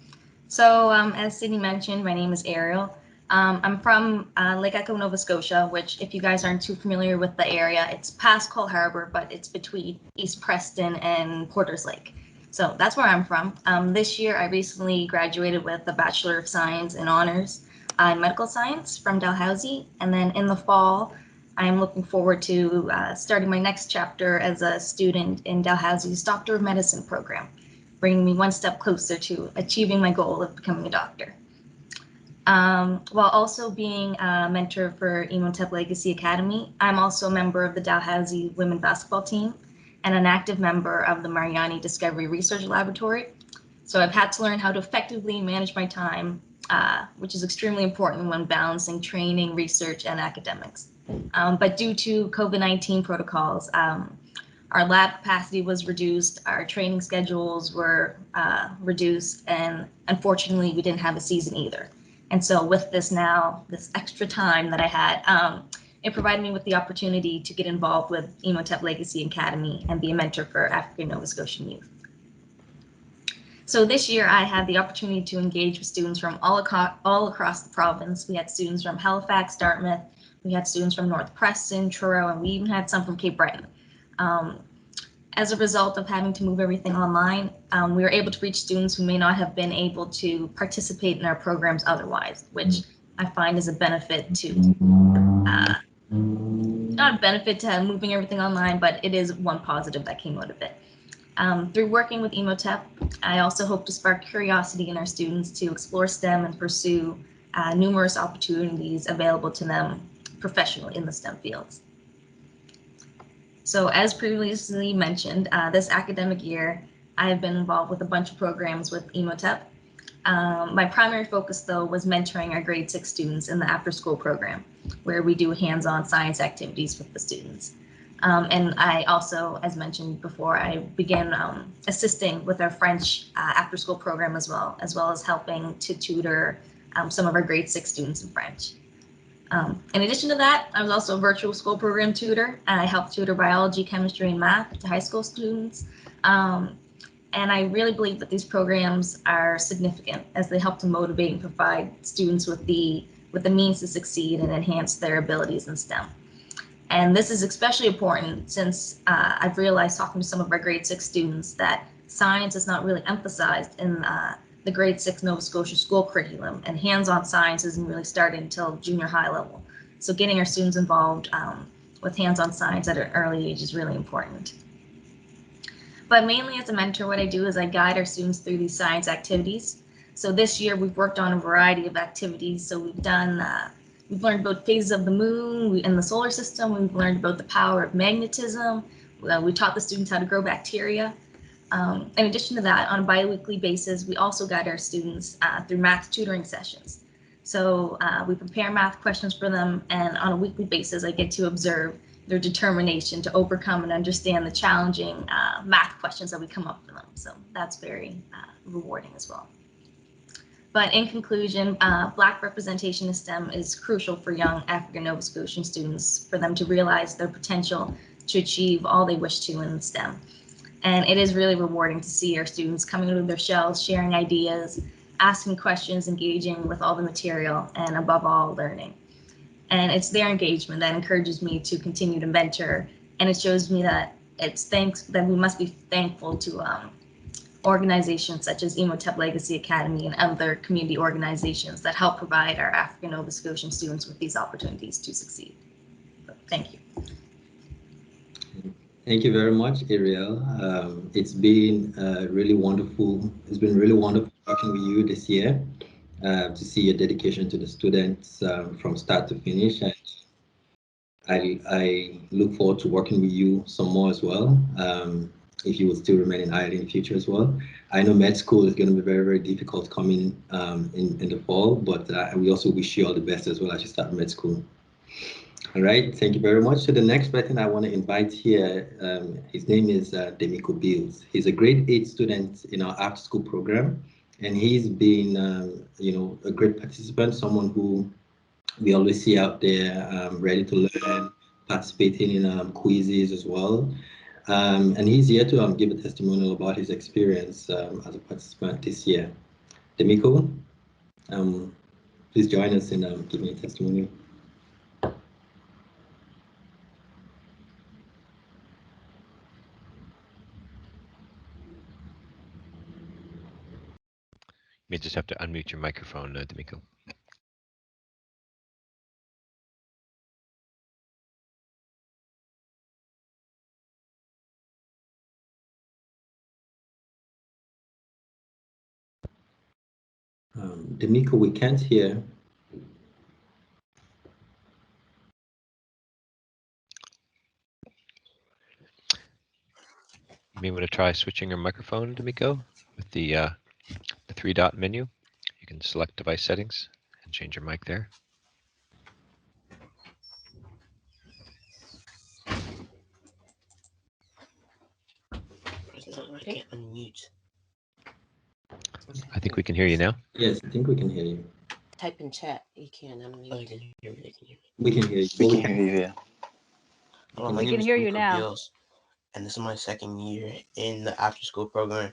So as Sydney mentioned, my name is Ariel. I'm from Lake Echo, Nova Scotia, which if you guys aren't too familiar with the area, it's past Cole Harbour, but it's between East Preston and Porters Lake. So that's where I'm from. This year, I recently graduated with a Bachelor of Science in Honors in Medical Science from Dalhousie. And then in the fall, I'm looking forward to starting my next chapter as a student in Dalhousie's Doctor of Medicine program, bringing me one step closer to achieving my goal of becoming a doctor. While also being a mentor for Imhotep Legacy Academy, I'm also a member of the Dalhousie women basketball team and an active member of the Mariani Discovery Research Laboratory. So I've had to learn how to effectively manage my time, which is extremely important when balancing training, research, and academics. But due to COVID-19 protocols, our lab capacity was reduced, our training schedules were reduced, and unfortunately, we didn't have a season either. And so with this extra time that I had, it provided me with the opportunity to get involved with Imhotep Legacy Academy and be a mentor for African Nova Scotian youth. So this year, I had the opportunity to engage with students from all across the province. We had students from Halifax, Dartmouth, we had students from North Preston, Truro, and we even had some from Cape Breton. As a result of having to move everything online, we were able to reach students who may not have been able to participate in our programs otherwise, which I find is a benefit to, not a benefit to moving everything online, but it is one positive that came out of it. Through working with Imhotep, I also hope to spark curiosity in our students to explore STEM and pursue numerous opportunities available to them professionally in the STEM fields. So as previously mentioned, this academic year, I have been involved with a bunch of programs with Imhotep. My primary focus, though, was mentoring our grade 6 students in the after-school program, where we do hands-on science activities with the students. And I also, as mentioned before, I began assisting with our French after-school program as well as helping to tutor some of our grade 6 students in French. In addition to that, I was also a virtual school program tutor, and I helped tutor biology, chemistry, and math to high school students. And I really believe that these programs are significant as they help to motivate and provide students with the means to succeed and enhance their abilities in STEM. And this is especially important since I've realized talking to some of our grade 6 students that science is not really emphasized in the grade 6 Nova Scotia school curriculum, and hands-on science isn't really started until junior high level. So getting our students involved with hands-on science at an early age is really important. But mainly as a mentor, what I do is I guide our students through these science activities. So this year we've worked on a variety of activities. So we've learned about phases of the moon and the solar system. We've learned about the power of magnetism. We taught the students how to grow bacteria. In addition to that, on a bi-weekly basis, we also guide our students through math tutoring sessions. So we prepare math questions for them, and on a weekly basis, I get to observe their determination to overcome and understand the challenging math questions that we come up for them. So that's very rewarding as well. But in conclusion, Black representation in STEM is crucial for young African Nova Scotian students for them to realize their potential to achieve all they wish to in STEM. And it is really rewarding to see our students coming out of their shells, sharing ideas, asking questions, engaging with all the material, and above all, learning. And it's their engagement that encourages me to continue to mentor, and it shows me that we must be thankful to organizations such as Imhotep Legacy Academy and other community organizations that help provide our African Nova Scotian students with these opportunities to succeed. Thank you. Thank you very much, Ariel. It's been really wonderful. It's been really wonderful working with you this year to see your dedication to the students from start to finish. And I look forward to working with you some more as well. if you will still remain in Ireland in the future as well. I know med school is going to be very, very difficult coming in the fall, but we also wish you all the best as well as you start med school. All right, thank you very much. So the next person I want to invite here, his name is Demico Bills. He's a grade 8 student in our after school program, and he's been, a great participant, someone who we always see out there ready to learn, participating in quizzes as well. And he's here to give a testimonial about his experience as a participant this year. Demico, please join us in giving a testimonial. You may just have to unmute your microphone, D'Amico. D'Amico, we can't hear. You may want to try switching your microphone, D'Amico, with the 3-dot menu. You can select device settings and change your mic there. I can't unmute. I think we can hear you now. Yes, I think we can hear you. Type in chat. You can unmute. Oh, you can hear me. We can hear you. We can hear you. Yeah. Hello, my name is Demico Bills, and this is my second year in the after-school program.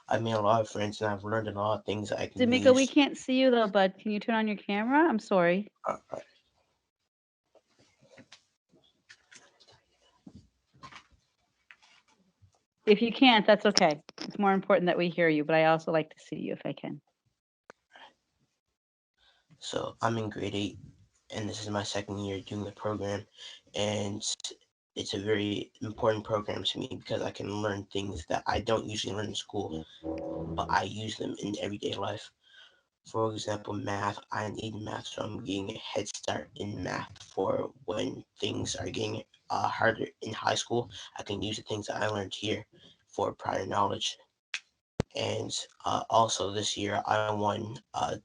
I've made a lot of friends, and I've learned a lot of things that I can D'Amico, use. we can't see you though, bud. Can you turn on your camera? I'm sorry. If you can't, that's okay. It's more important that we hear you, but I also like to see you if I can. So I'm in grade 8, and this is my second year doing the program, and it's a very important program to me because I can learn things that I don't usually learn in school, but I use them in everyday life. For example, math. I need math, so I'm getting a head start in math for when things are getting harder in high school. I can use the things that I learned here for prior knowledge. And also this year, I won a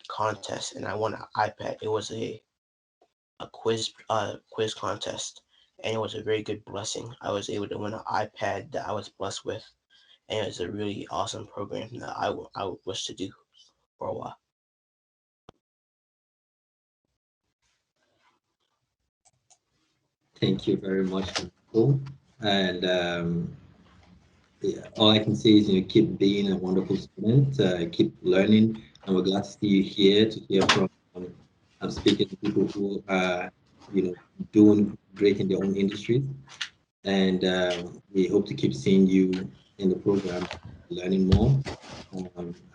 contest, and I won an iPad. It was a quiz contest, and it was a very good blessing. I was able to win an iPad that I was blessed with, and it was a really awesome program that I wish to do for a while. Thank you very much, Demico. And yeah, all I can say is, keep being a wonderful student, keep learning, and we're glad to see you here to hear from. I'm speaking to people who are, doing great in their own industries, and we hope to keep seeing you in the program, learning more.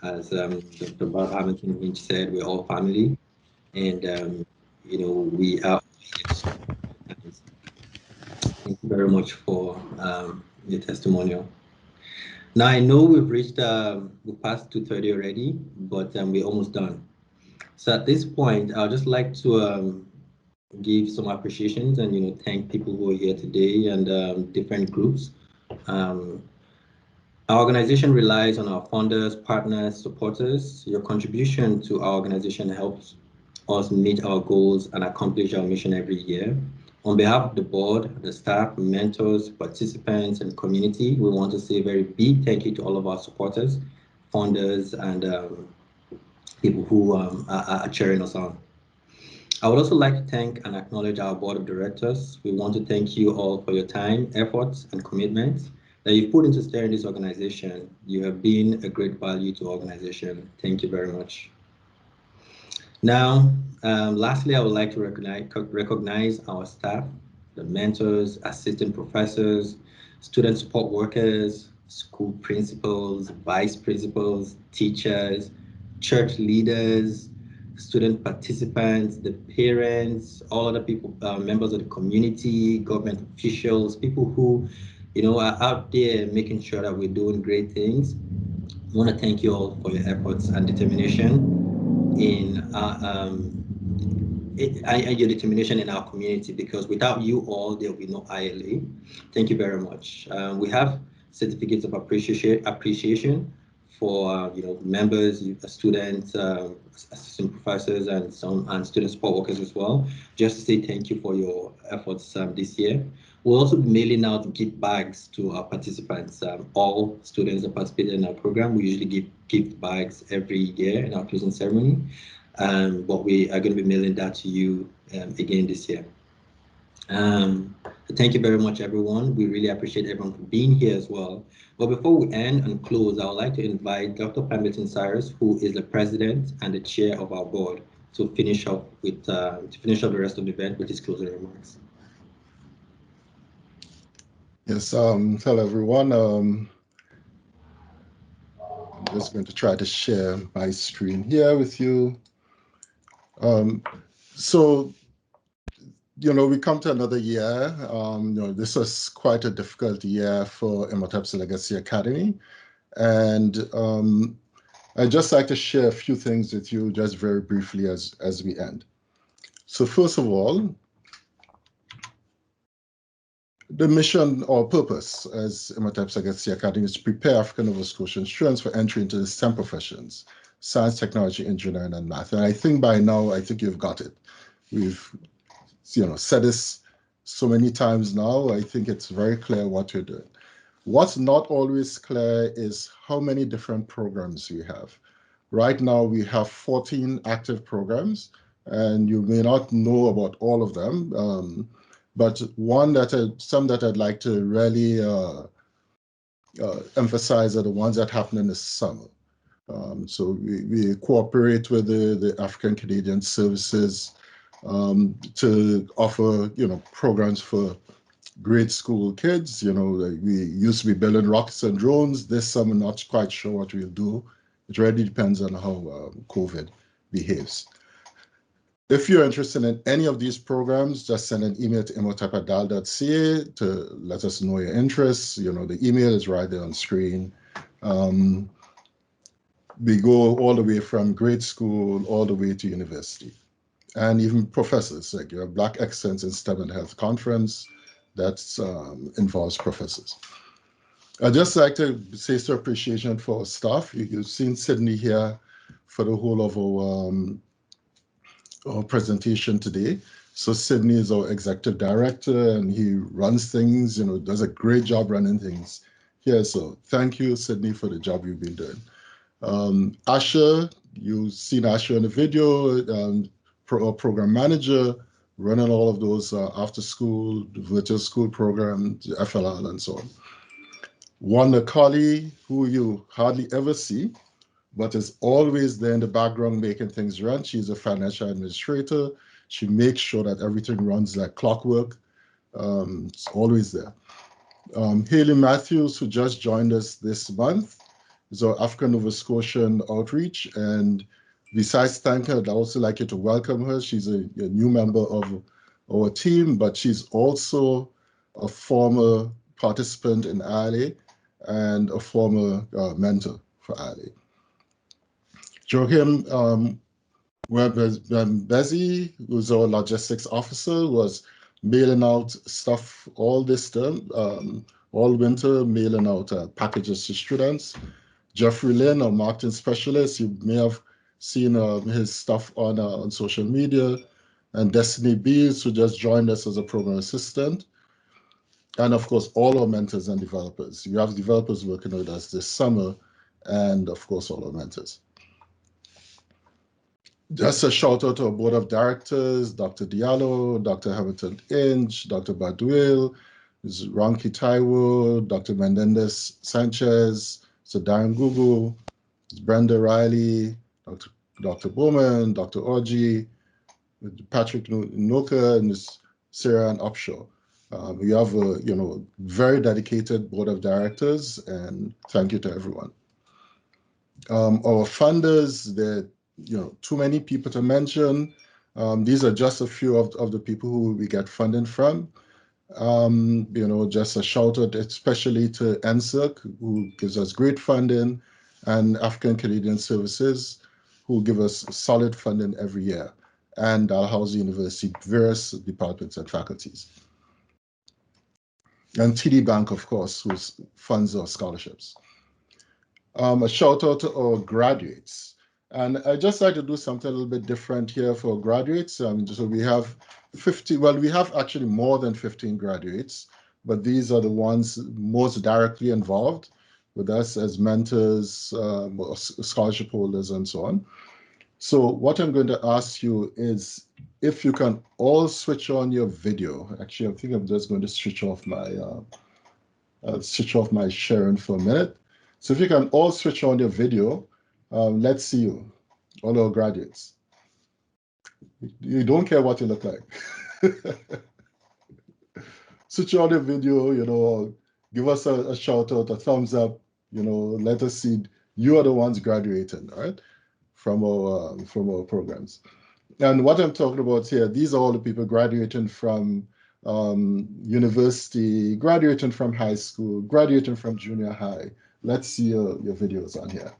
As Dr. Bob Hamilton Lynch said, we're all family, and we are here to support you. Thank you very much for your testimonial. Now I know we've reached we passed 2:30 already, but we're almost done. So at this point, I'd just like to give some appreciations and thank people who are here today and different groups. Our organization relies on our funders, partners, supporters. Your contribution to our organization helps us meet our goals and accomplish our mission every year. On behalf of the board, the staff, mentors, participants, and community, we want to say a very big thank you to all of our supporters, funders, and people who are cheering us on. I would also like to thank and acknowledge our board of directors. We want to thank you all for your time, efforts, and commitment that you've put into steering this organization. You have been a great value to our organization. Thank you very much. Now, lastly, I would like to recognize our staff, the mentors, assistant professors, student support workers, school principals, vice principals, teachers, church leaders, student participants, the parents, all other people, members of the community, government officials, people who, are out there making sure that we're doing great things. I want to thank you all for your efforts and determination in and your determination in our community, because without you all, there will be no ILA. Thank you very much. We have certificates of appreciation for members, students, assistant professors, and student support workers as well. Just to say thank you for your efforts this year. We'll also be mailing out gift bags to our participants. All students that participated in our program, we usually give gift bags every year in our closing ceremony. But we are going to be mailing that to you again this year. Thank you very much, everyone. We really appreciate everyone for being here as well. But before we end and close, I would like to invite Dr. Pamela Cyrus, who is the president and the chair of our board, to finish up with the rest of the event with his closing remarks. Yes. Hello, everyone. I'm just going to try to share my screen here with you. So, we come to another year. This was quite a difficult year for Imhotep's Legacy Academy. And I'd just like to share a few things with you just very briefly as we end. So first of all, the mission or purpose as Imhotep's Legacy Academy is to prepare African Nova Scotian students for entry into the STEM professions, science, technology, engineering, and math. And I think by now, I think you've got it. We've said this so many times now. I think it's very clear what we're doing. What's not always clear is how many different programs we have. Right now, we have 14 active programs, and you may not know about all of them. But some that I'd like to really emphasize are the ones that happen in the summer. So we cooperate with the African Canadian Services to offer, programs for grade school kids. We used to be building rockets and drones. This summer, not quite sure what we'll do. It really depends on how COVID behaves. If you're interested in any of these programs, just send an email to imhotep@dal.ca to let us know your interests. The email is right there on screen. We go all the way from grade school all the way to university. And even professors, like your Black Excellence in STEM and Health Conference, that involves professors. I'd just like to say some appreciation for our staff. You've seen Sydney here for the whole of our presentation today. So Sydney is our executive director, and he runs things, does a great job running things here. So thank you, Sydney, for the job you've been doing. Asher, you've seen Asher in the video, program manager, running all of those after school, virtual school programs, FLL, and so on. Wanda Colley, who you hardly ever see, but is always there in the background making things run. She's a financial administrator. She makes sure that everything runs like clockwork. It's always there. Haley Matthews, who just joined us this month, is our African Nova Scotian outreach. And besides thank her, I'd also like you to welcome her. She's a new member of our team, but she's also a former participant in ILA and a former mentor for ILA. Joachim Bezzi, who's our logistics officer, was mailing out stuff all this term, all winter, mailing out packages to students. Jeffrey Lynn, our marketing specialist, you may have seen his stuff on social media. And Destiny Bees, who just joined us as a program assistant. And of course, all our mentors and developers. We have developers working with us this summer, and of course, all our mentors. Just a shout out to our board of directors, Dr. Diallo, Dr. Hamilton Inch, Dr. Badwil, Ronki Taiwo, Dr. Menendez Sanchez, Sir Darren Gugu, Brenda Riley, Dr. Bowman, Dr. Orji, Patrick Noka, and Sarah and Upshaw. We have a very dedicated board of directors, and thank you to everyone. Our funders, there too many people to mention. These are just a few of the people who we get funding from. Just a shout out especially to NSERC, who gives us great funding, and African Canadian Services, who give us solid funding every year. and Dalhousie University, various departments and faculties. And TD Bank, of course, who funds our scholarships. A shout out to our graduates. And I just like to do something a little bit different here for graduates. So we have 50, well, we have actually more than 15 graduates, but these are the ones most directly involved with us as mentors, scholarship holders, and so on. So what I'm going to ask you is if you can all switch on your video. Actually, I think I'm just going to switch off my sharing for a minute. So if you can all switch on your video, let's see you, all our graduates. You don't care what you look like. Switch on your video, give us a shout out, a thumbs up, let us see you are the ones graduating, all right, from our programs. And what I'm talking about here, these are all the people graduating from university, graduating from high school, graduating from junior high. Let's see your videos on here.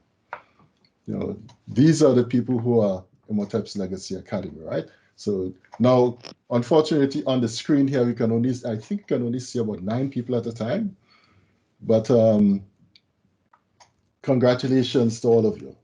These are the people who are Imhotep's Legacy Academy, right? So now, unfortunately, on the screen here, I think we can only see about 9 people at a time. But congratulations to all of you.